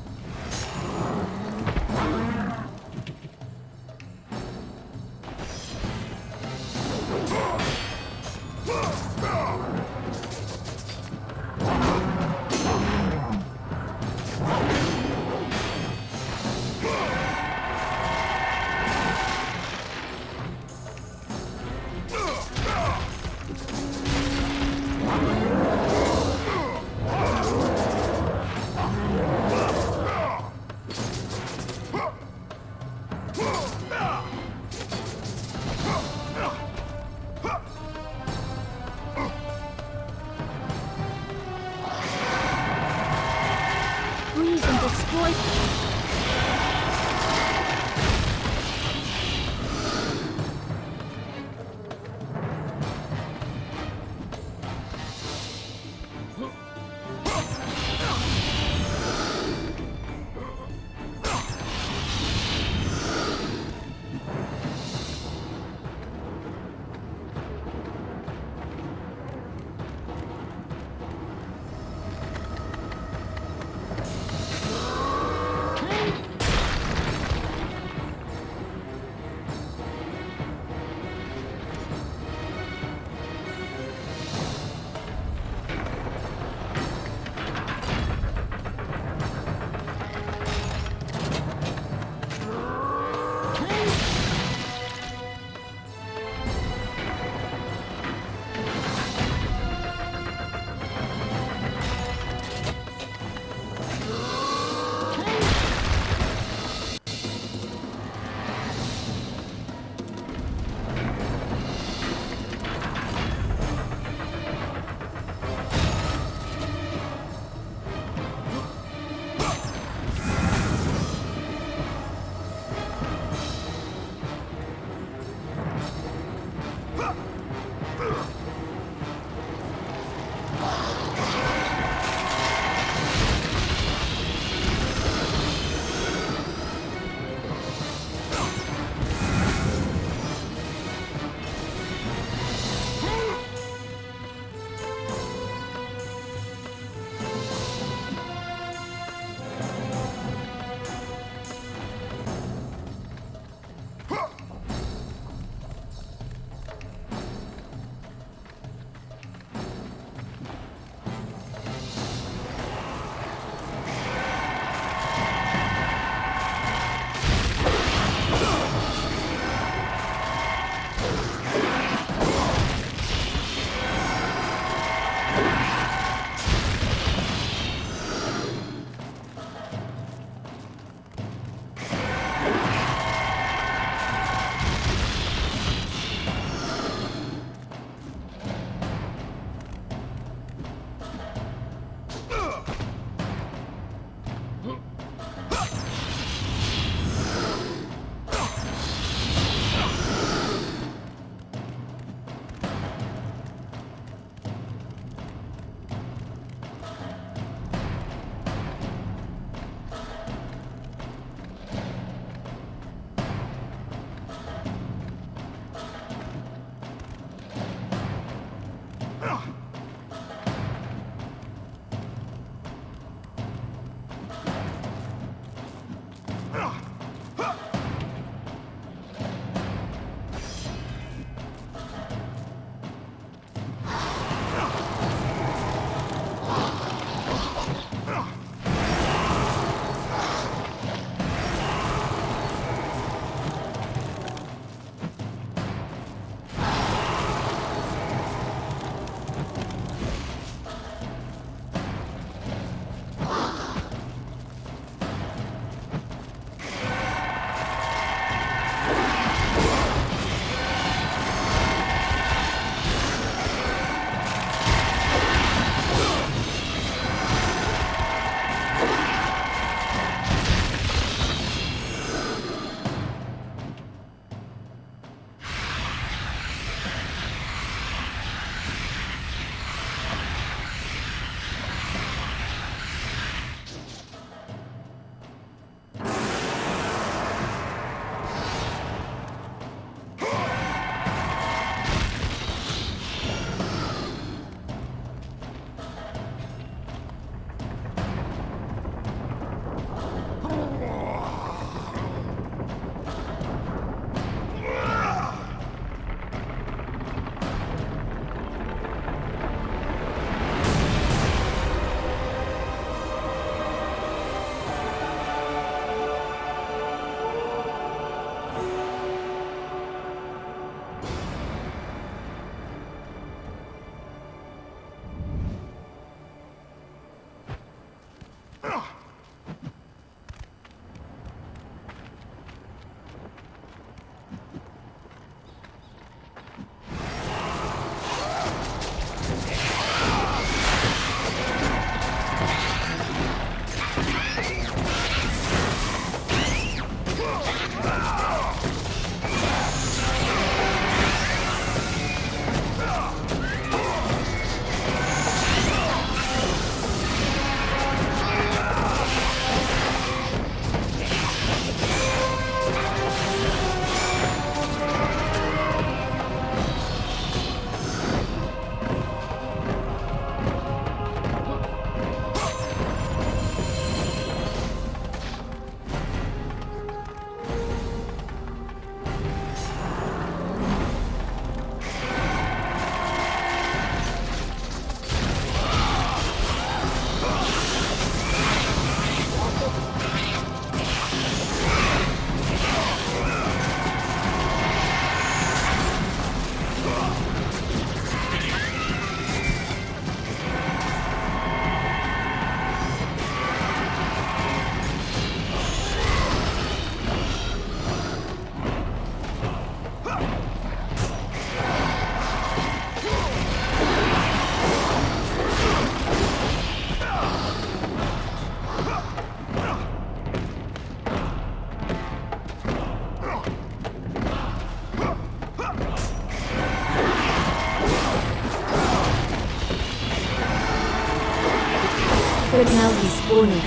opponent.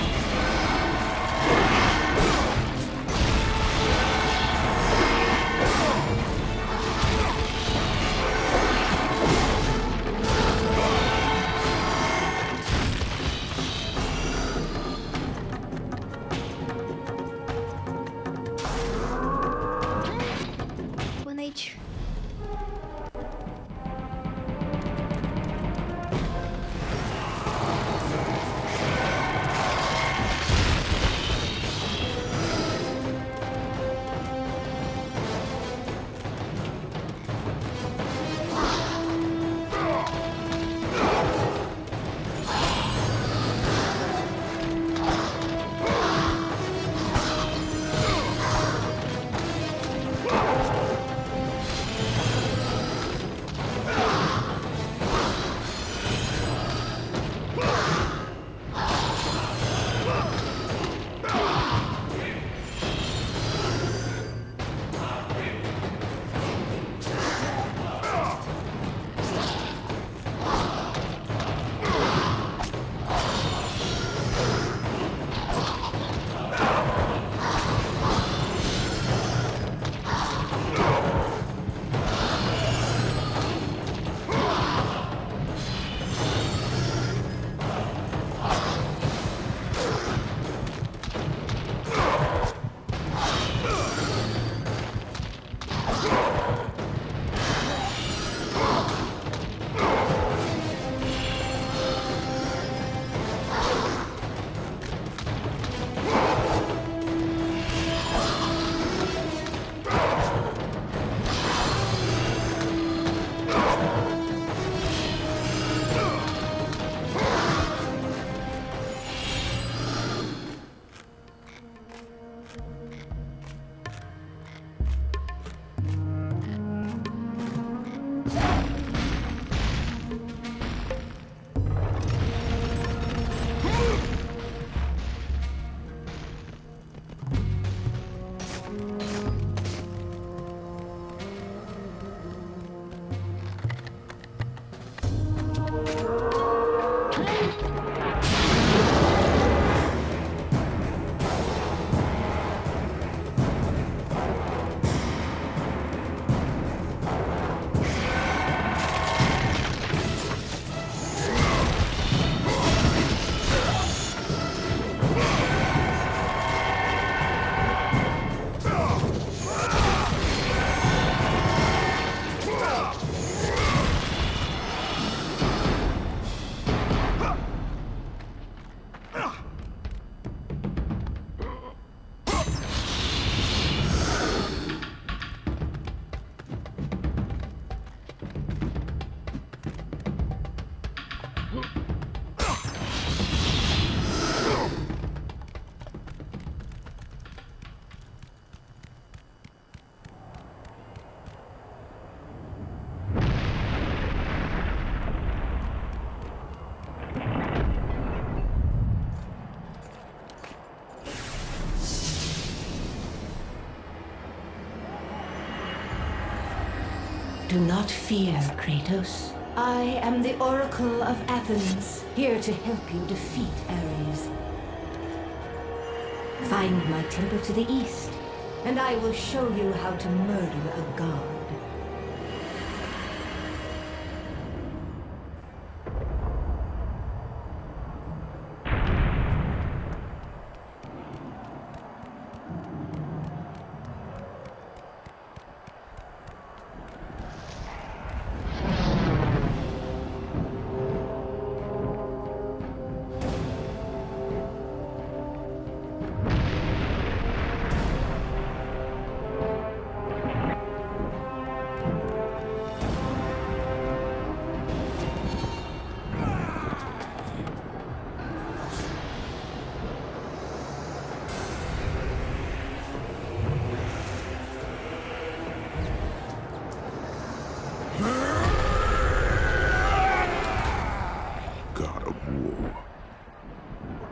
Boa noite. Do not fear, Kratos. I am the Oracle of Athens, here to help you defeat Ares. Find my temple to the east, and I will show you how to murder a god. God of war,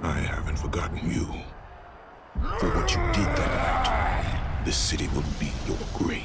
I haven't forgotten you. For what you did that night, this city will be your grave.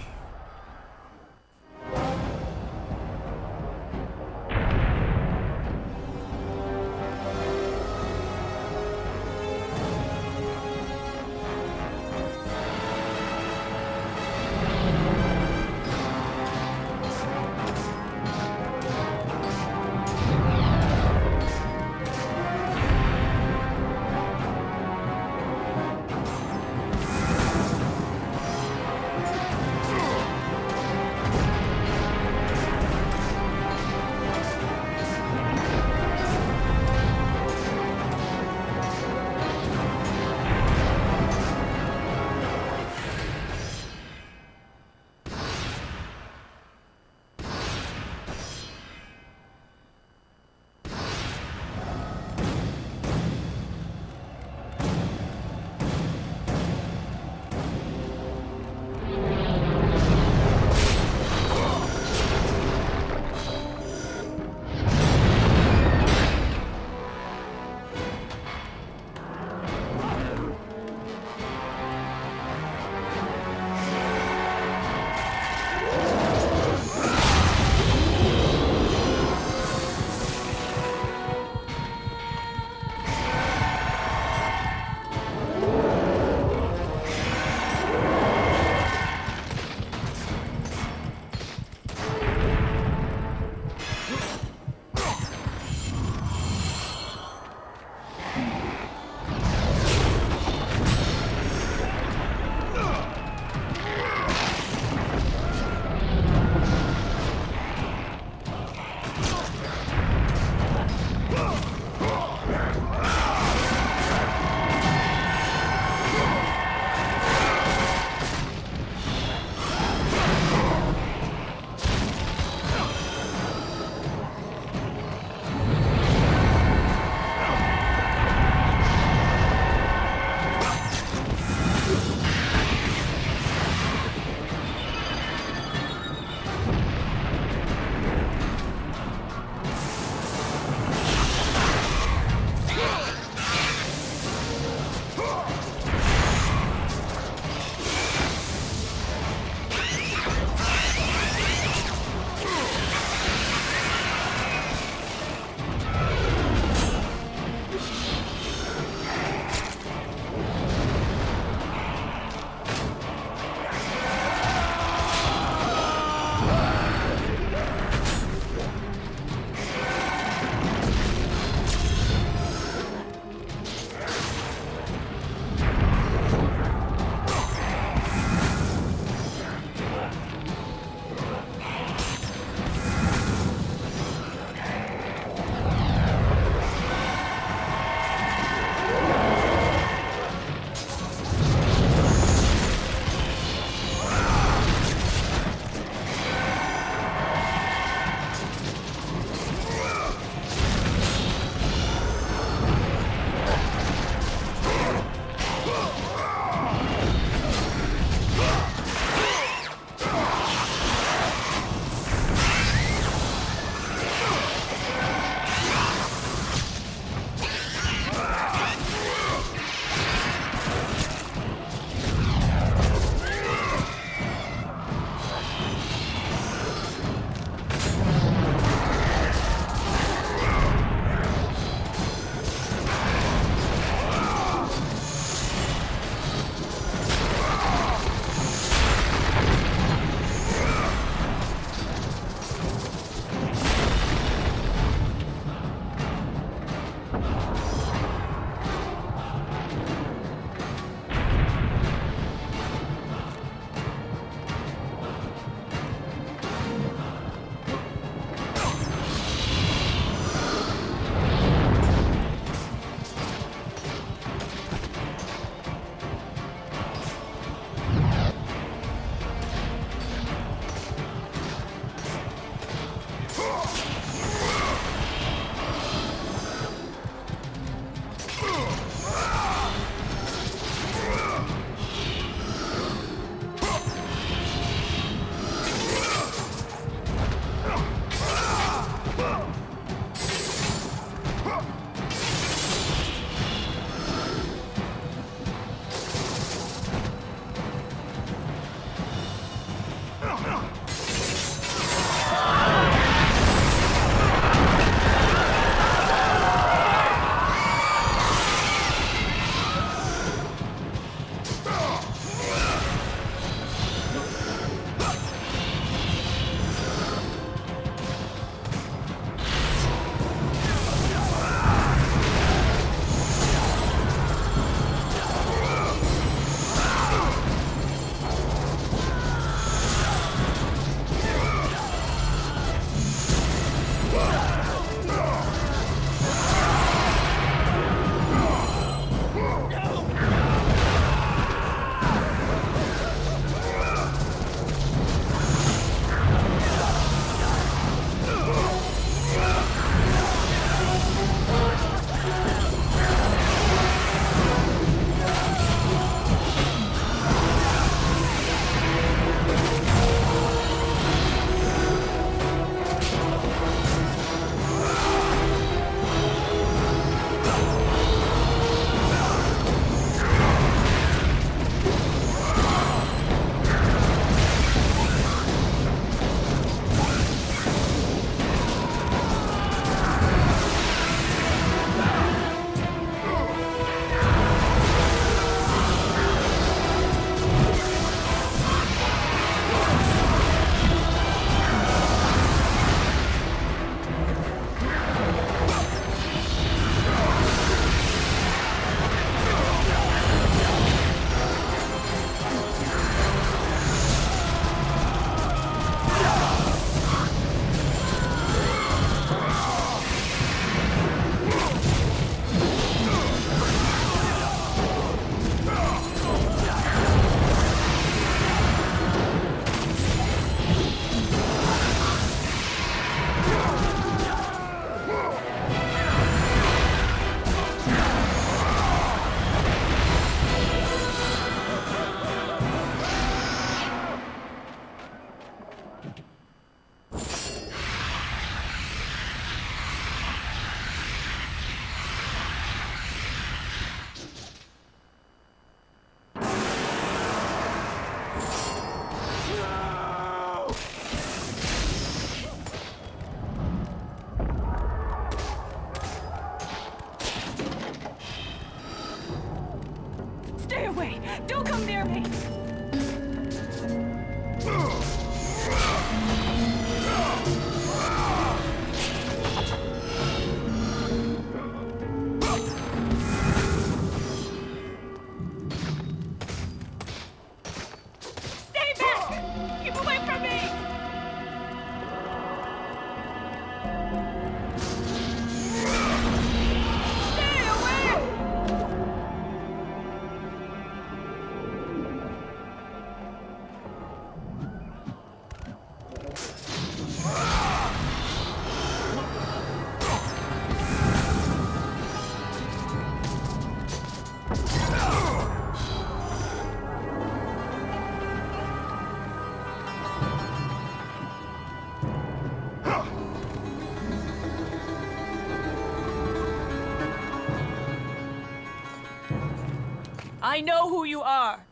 I know who you are.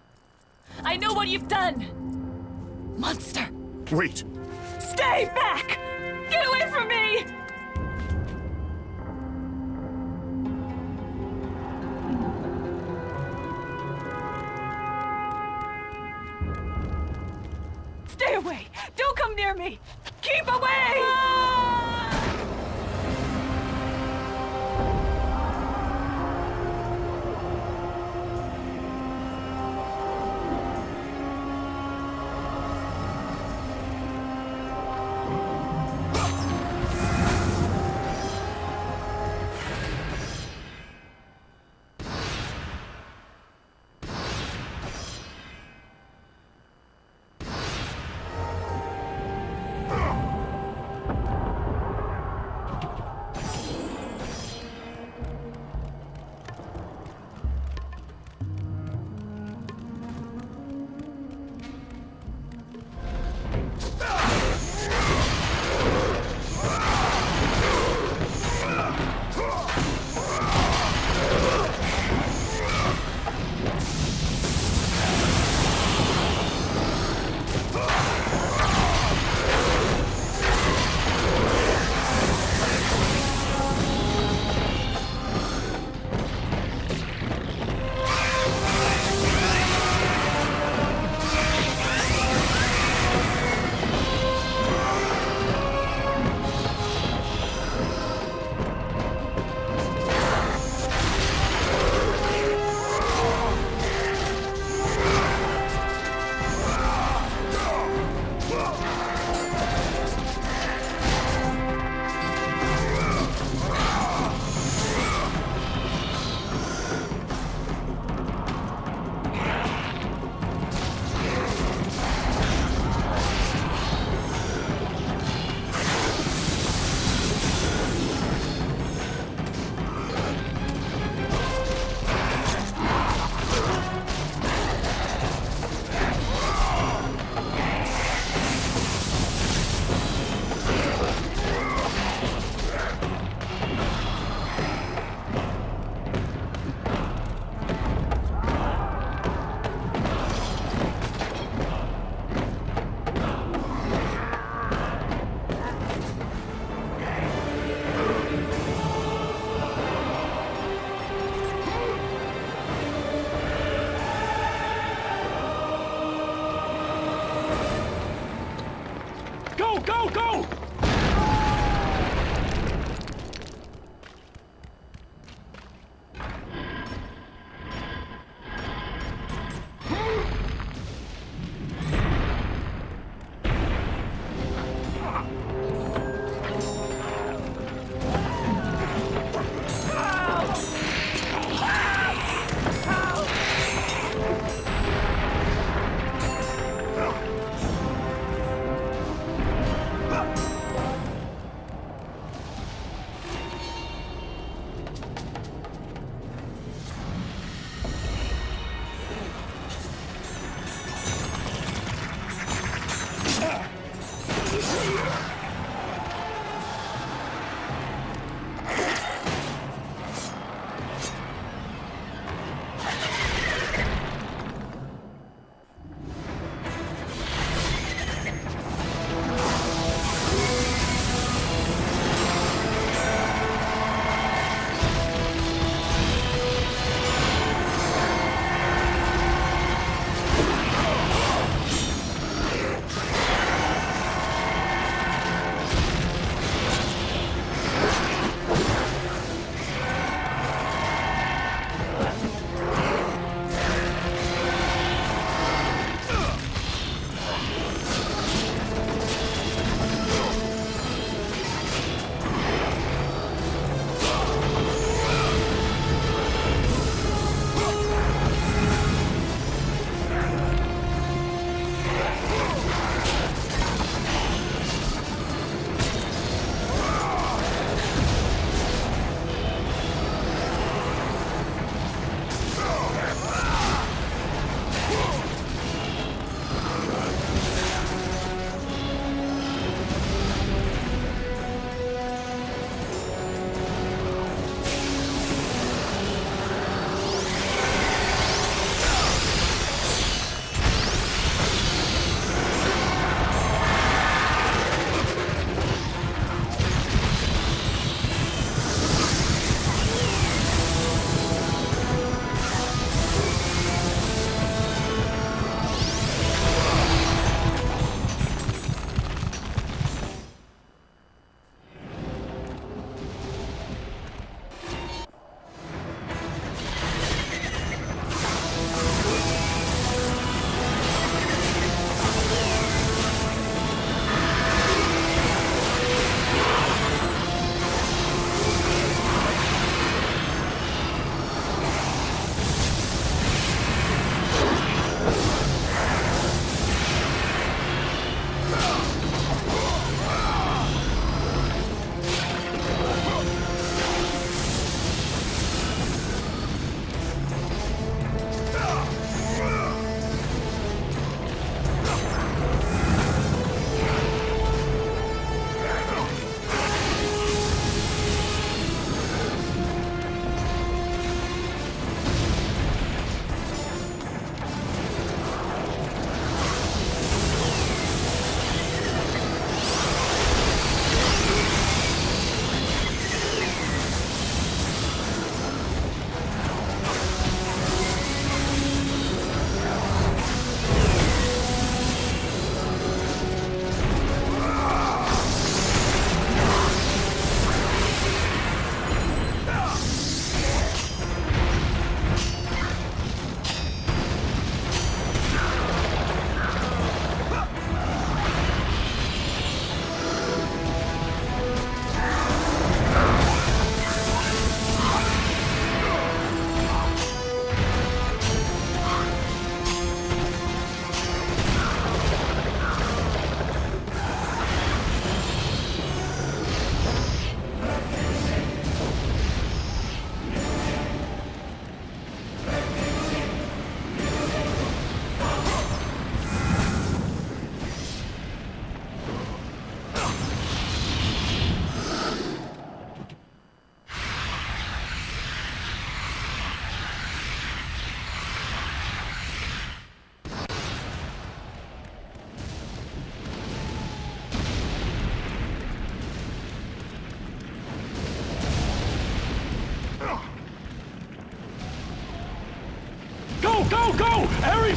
I know what you've done. Monster. Wait. Stay back! Get away from me! Stay away! Don't come near me! Keep away! Go, go!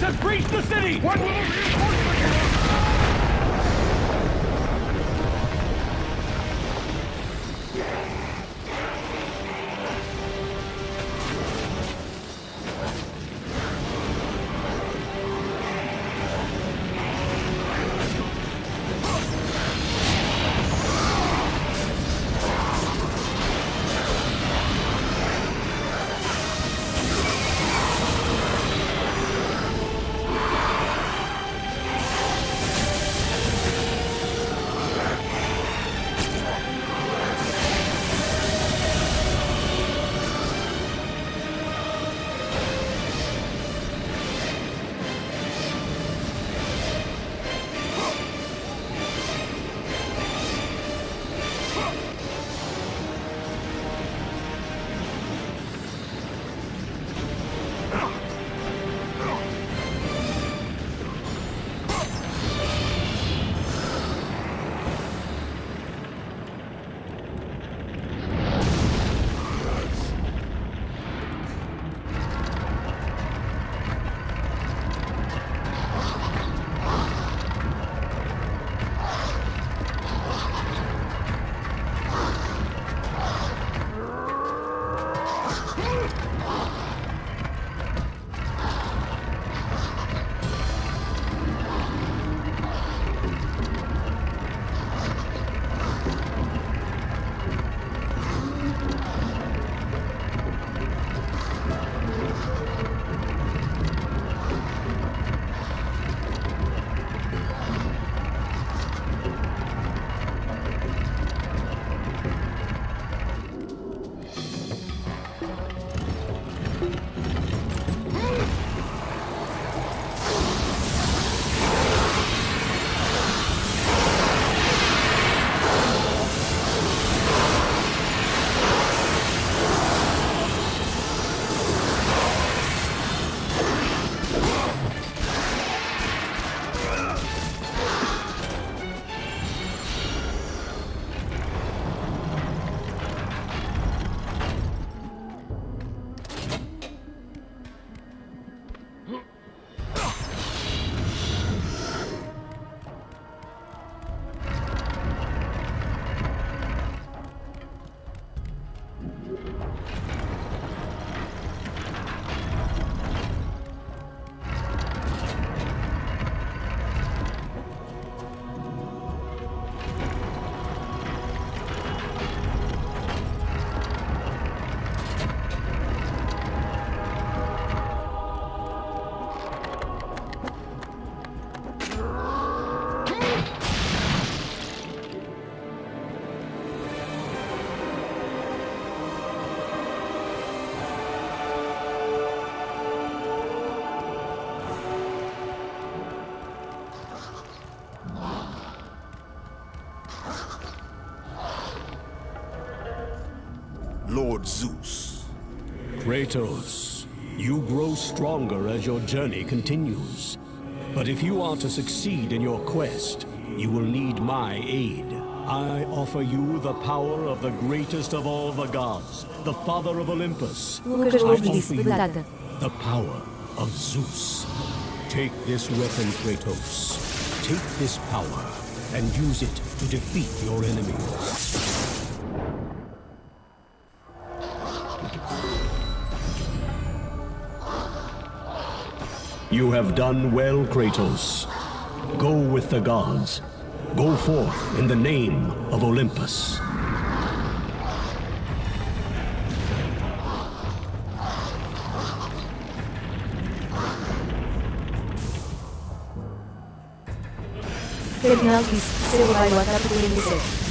has breached the city! When will the reinforcements? Lord Zeus. Kratos, you grow stronger as your journey continues. But if you are to succeed in your quest, you will need my aid. I offer you the power of the greatest of all the gods, the father of Olympus. I offer you the power of Zeus. Take this weapon, Kratos. Take this power and use it to defeat your enemies. You have done well, Kratos. Go with the gods. Go forth in the name of Olympus. Terminal bis, seu raio ataque do inimigo.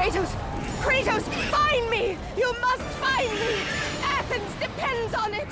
Kratos! Kratos, find me! You must find me! Athens depends on it!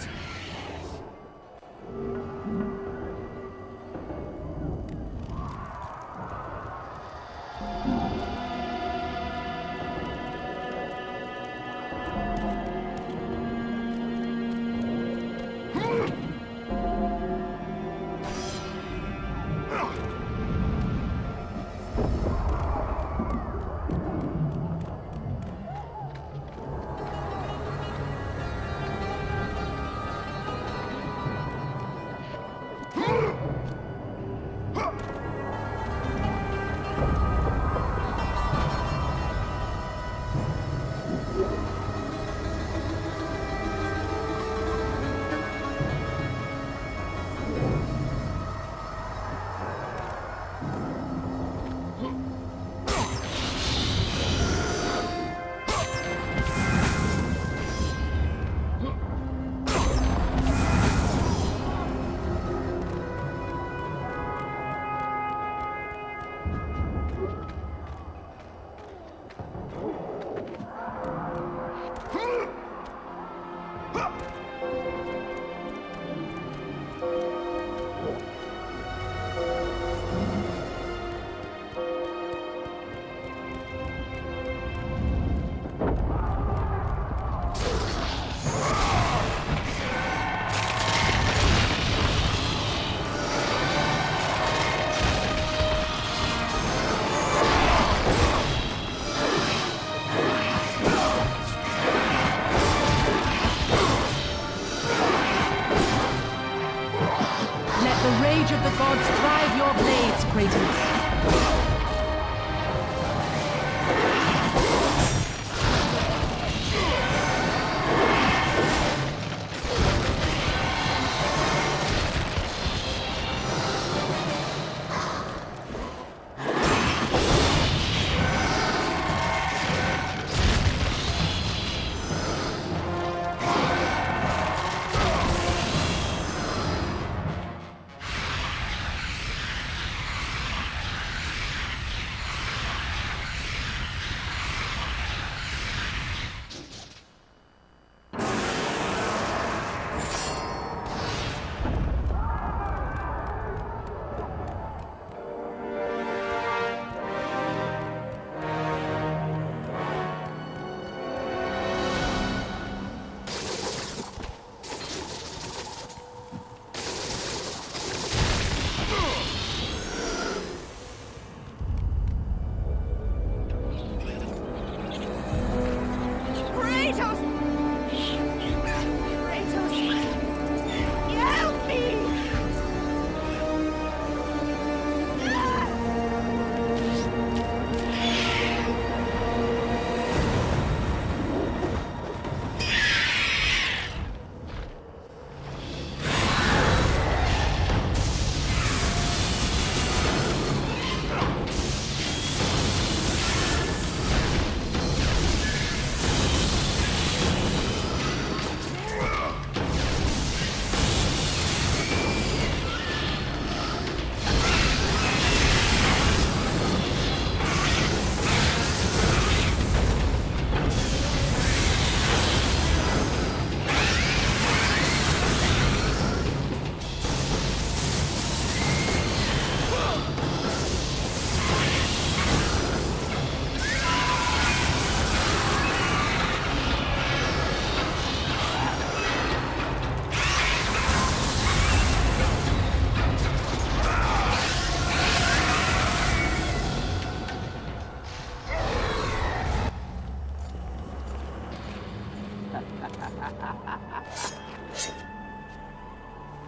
The rage of the gods drive your blades, Kratos.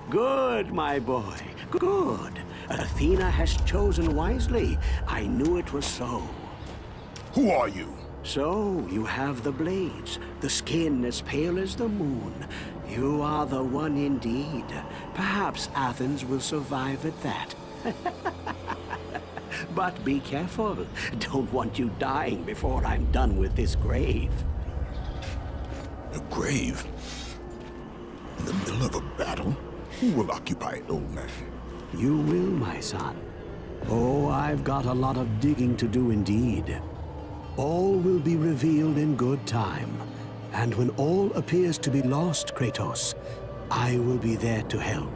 Good, my boy. Good. Athena has chosen wisely. I knew it was so. Who are you? So, you have the blades, the skin as pale as the moon. You are the one indeed. Perhaps Athens will survive at that. But be careful. Don't want you dying before I'm done with this grave. A grave? In the middle of a battle? Who will occupy it, old man? You will, my son. Oh, I've got a lot of digging to do indeed. All will be revealed in good time. And when all appears to be lost, Kratos, I will be there to help.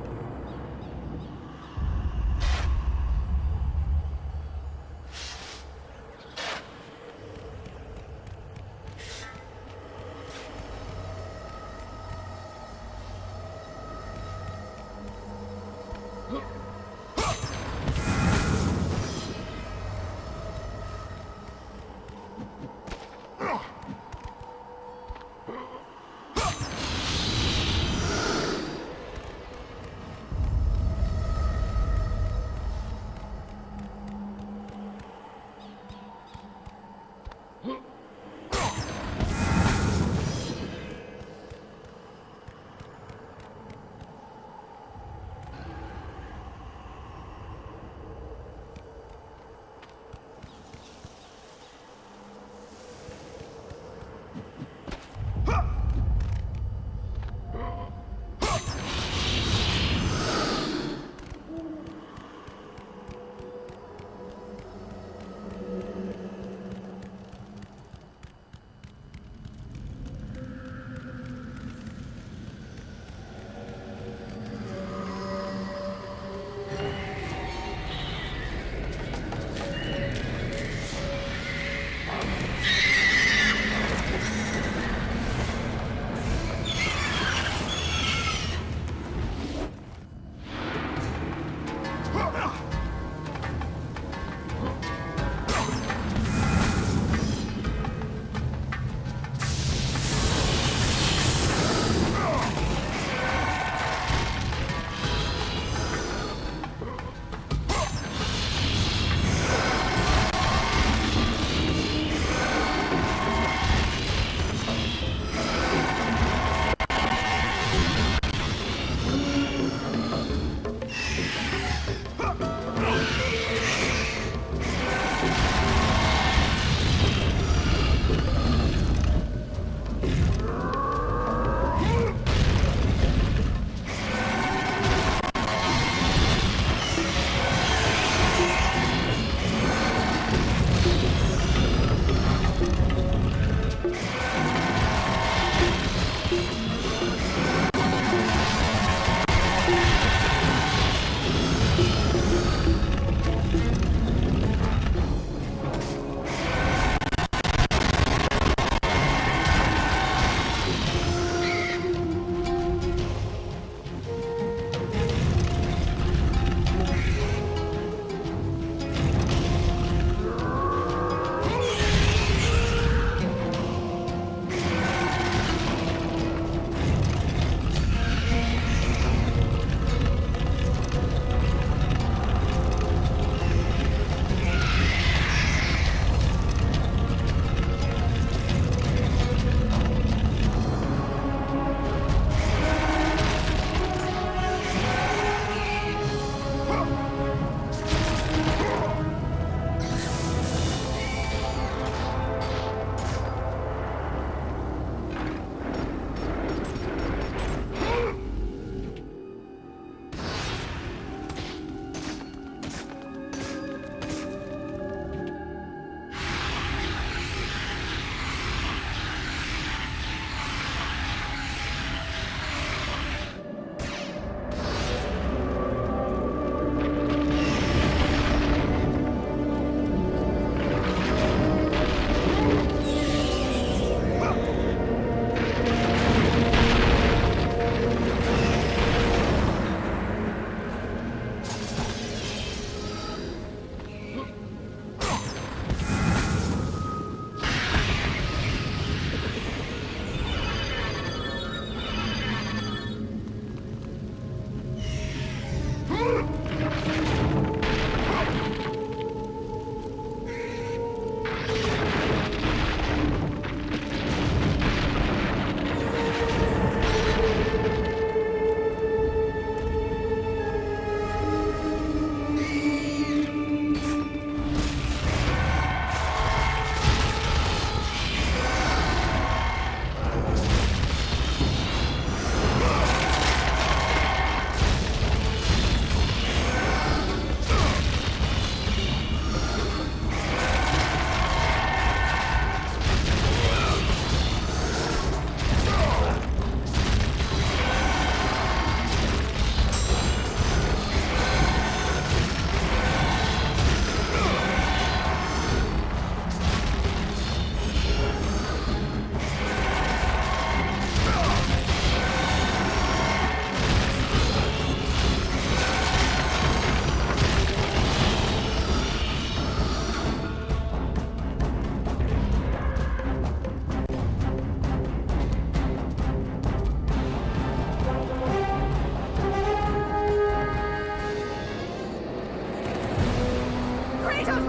Kratos!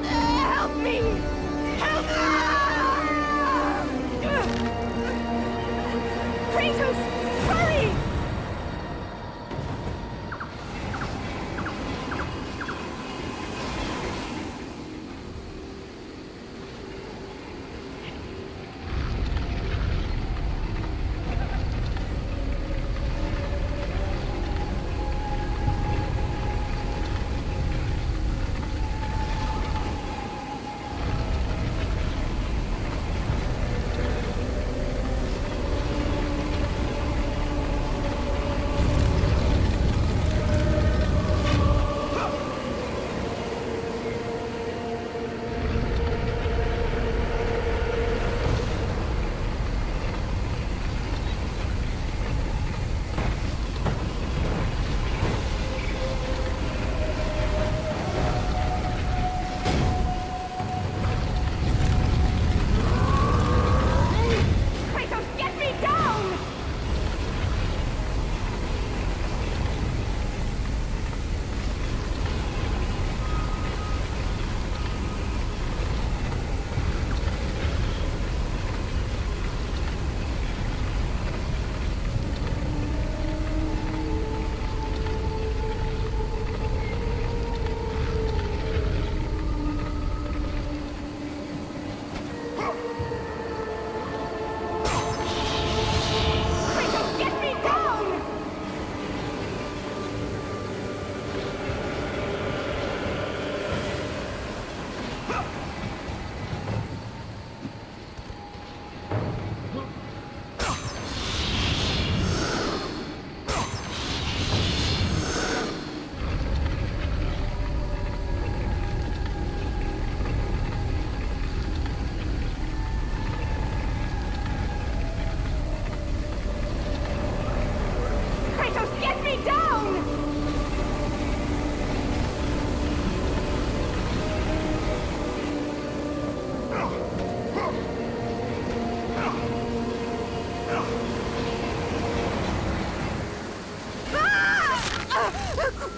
Help me! Help me! Kratos! Hurry!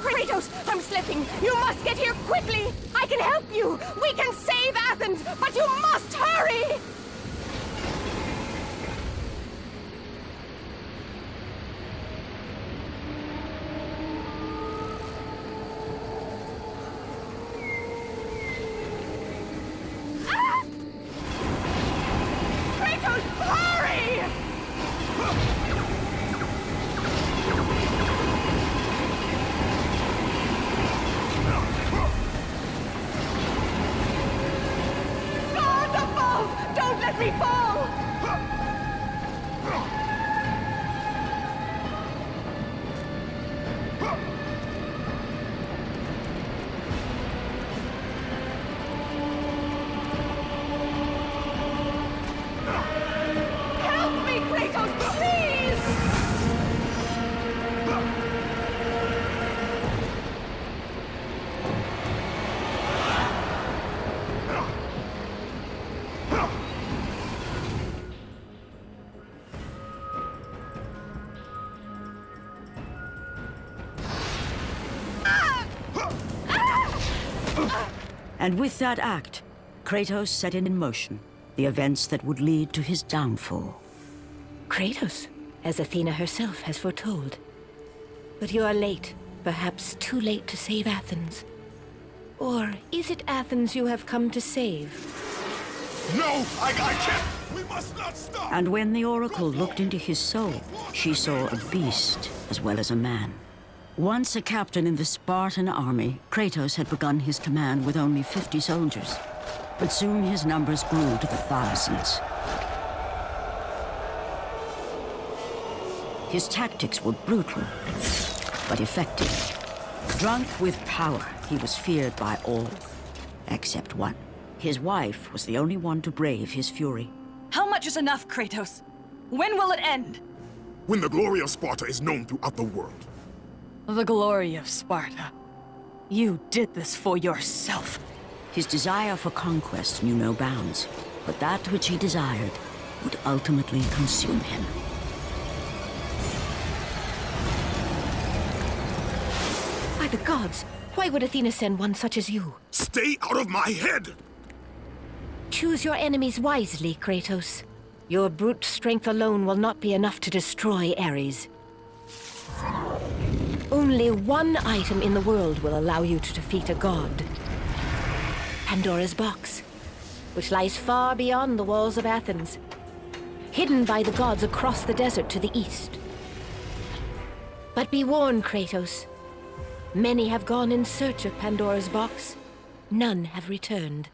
Kratos, I'm slipping. You must get here quickly. I can help you. We can save Athens, but you must hurry. Kratos, hurry! Guard above! Don't let me fall! Help me, Kratos, please! And with that act, Kratos set in motion the events that would lead to his downfall. Kratos, as Athena herself has foretold. But you are late, perhaps too late to save Athens. Or is it Athens you have come to save? No, I can't! We must not stop! And when the Oracle looked into his soul, she saw a beast as well as a man. Once a captain in the Spartan army, Kratos had begun his command with only 50 soldiers. But soon his numbers grew to the thousands. His tactics were brutal, but effective. Drunk with power, he was feared by all, except one. His wife was the only one to brave his fury. How much is enough, Kratos? When will it end? When the glory of Sparta is known throughout the world. The glory of Sparta. You did this for yourself. His desire for conquest knew no bounds, but that which he desired would ultimately consume him. By the gods, Why would Athena send one such as you? Stay out of my head! Choose your enemies wisely, Kratos. Your brute strength alone will not be enough to destroy Ares. Only one item in the world will allow you to defeat a god. Pandora's box, which lies far beyond the walls of Athens, hidden by the gods across the desert to the east. But be warned, Kratos. Many have gone in search of Pandora's box. None have returned.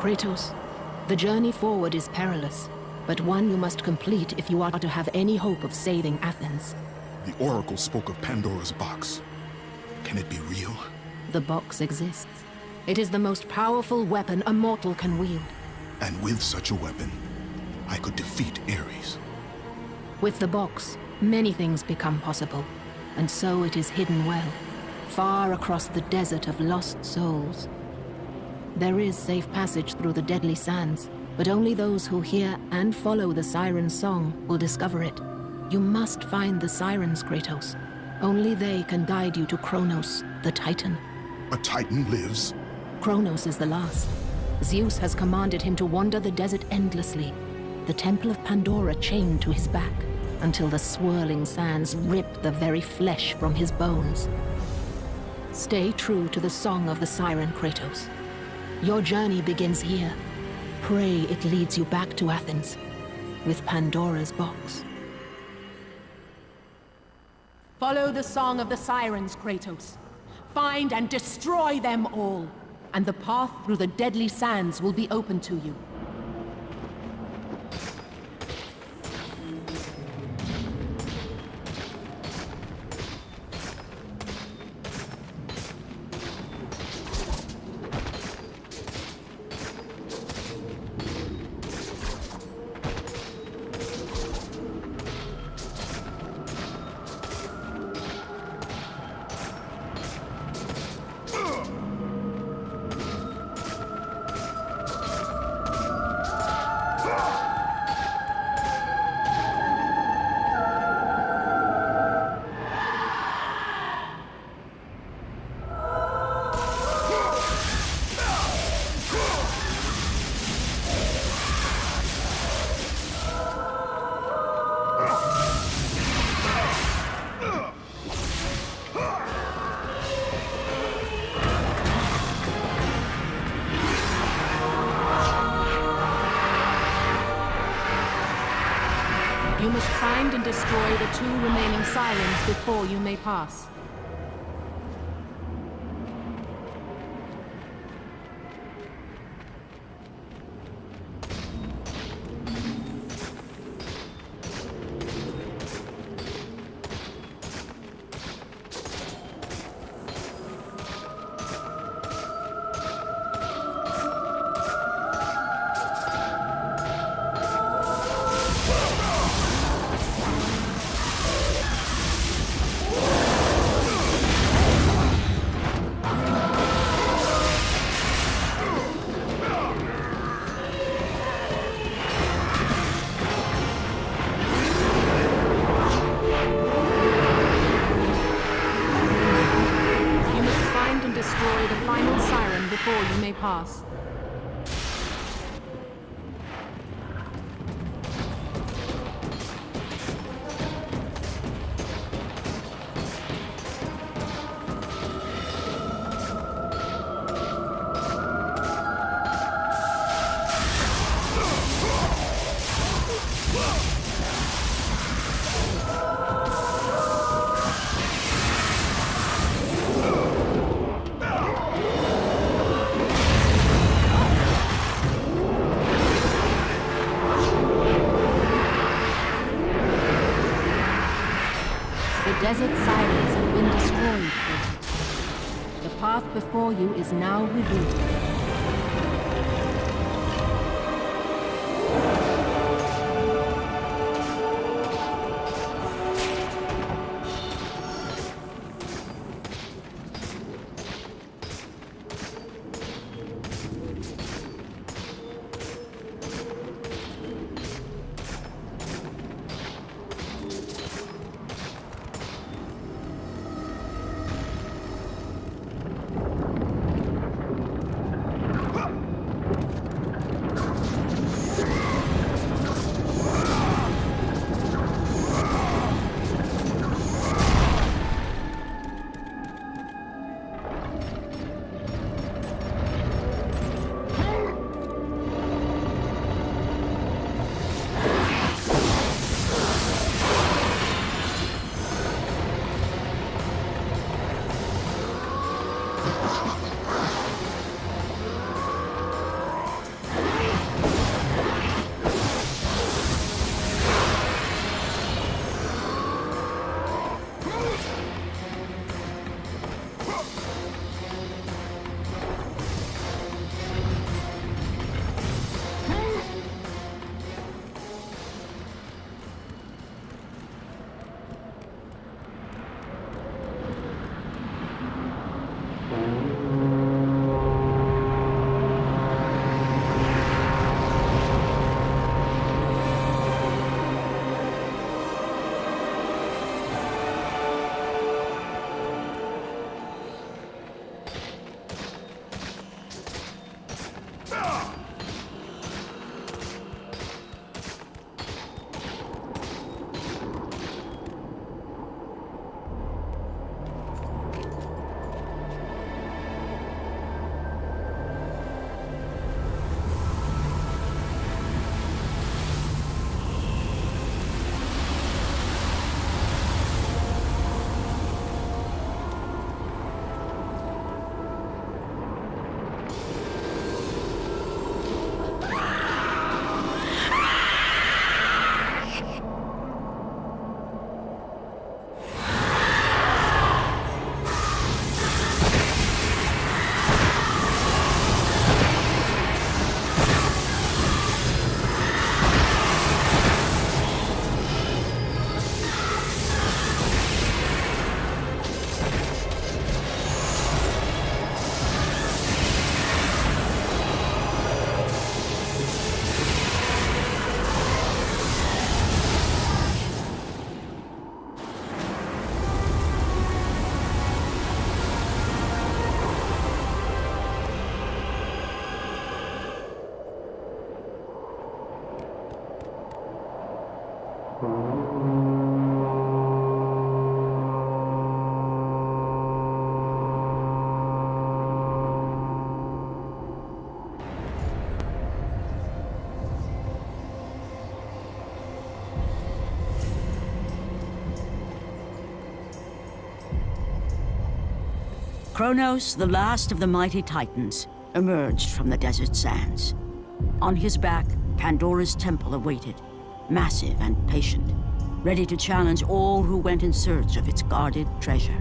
Kratos, the journey forward is perilous, but one you must complete if you are to have any hope of saving Athens. The Oracle spoke of Pandora's box. Can it be real? The box exists. It is the most powerful weapon a mortal can wield. And with such a weapon, I could defeat Ares. With the box, many things become possible, and so it is hidden well, far across the desert of lost souls. There is safe passage through the deadly sands, but only those who hear and follow the siren's song will discover it. You must find the sirens, Kratos. Only they can guide you to Kronos, the Titan. A Titan lives? Kronos is the last. Zeus has commanded him to wander the desert endlessly, the Temple of Pandora chained to his back, until the swirling sands rip the very flesh from his bones. Stay true to the song of the siren, Kratos. Your journey begins here. Pray it leads you back to Athens, with Pandora's box. Follow the song of the sirens, Kratos. Find and destroy them all, and the path through the deadly sands will be open to you. You must find and destroy the 2 remaining sirens before you may pass. Before you may pass. The desert sirens have been destroyed, Kratos. The path before you is now revealed. Kronos, the last of the mighty Titans, emerged from the desert sands. On his back, Pandora's temple awaited, massive and patient, ready to challenge all who went in search of its guarded treasure.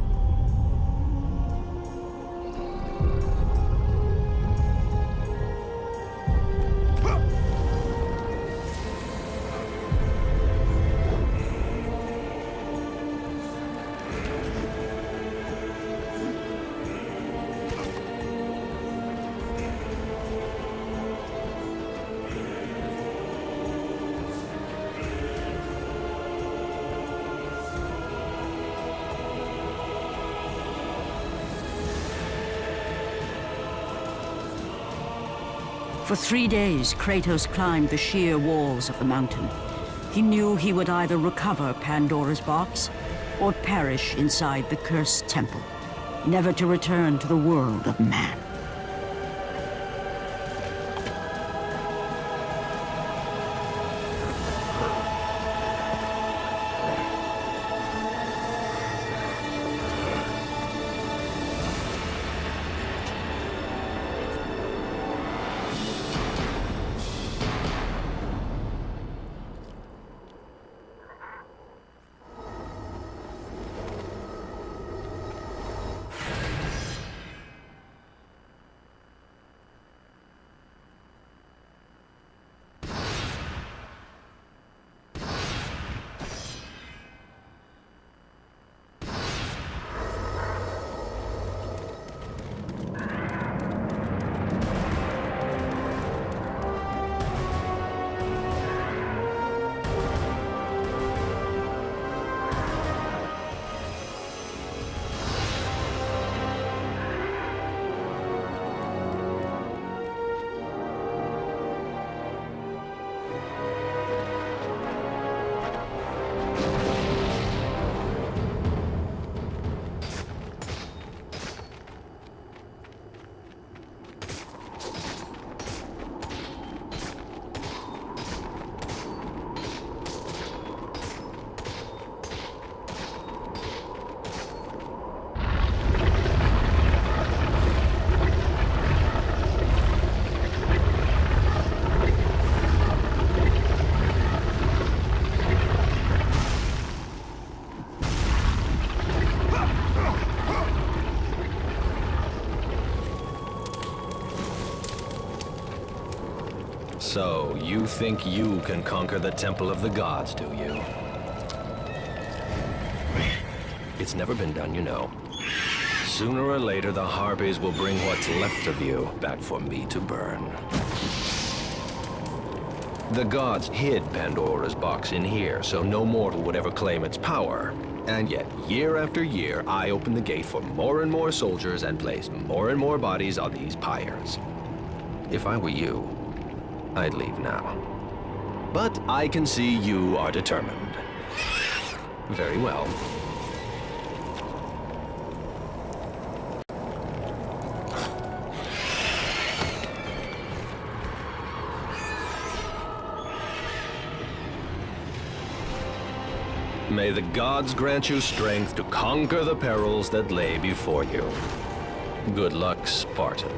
For 3 days, Kratos climbed the sheer walls of the mountain. He knew he would either recover Pandora's box or perish inside the cursed temple, never to return to the world of man. So, you think you can conquer the Temple of the Gods, do you? It's never been done, you know. Sooner or later, the Harpies will bring what's left of you back for me to burn. The gods hid Pandora's box in here, so no mortal would ever claim its power. And yet, year after year, I opened the gate for more and more soldiers and placed more and more bodies on these pyres. If I were you, I'd leave now. But I can see you are determined. Very well. May the gods grant you strength to conquer the perils that lay before you. Good luck, Spartan.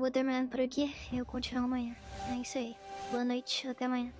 vou terminando por aqui. Eu continuo amanhã. É isso aí. Boa noite, até amanhã.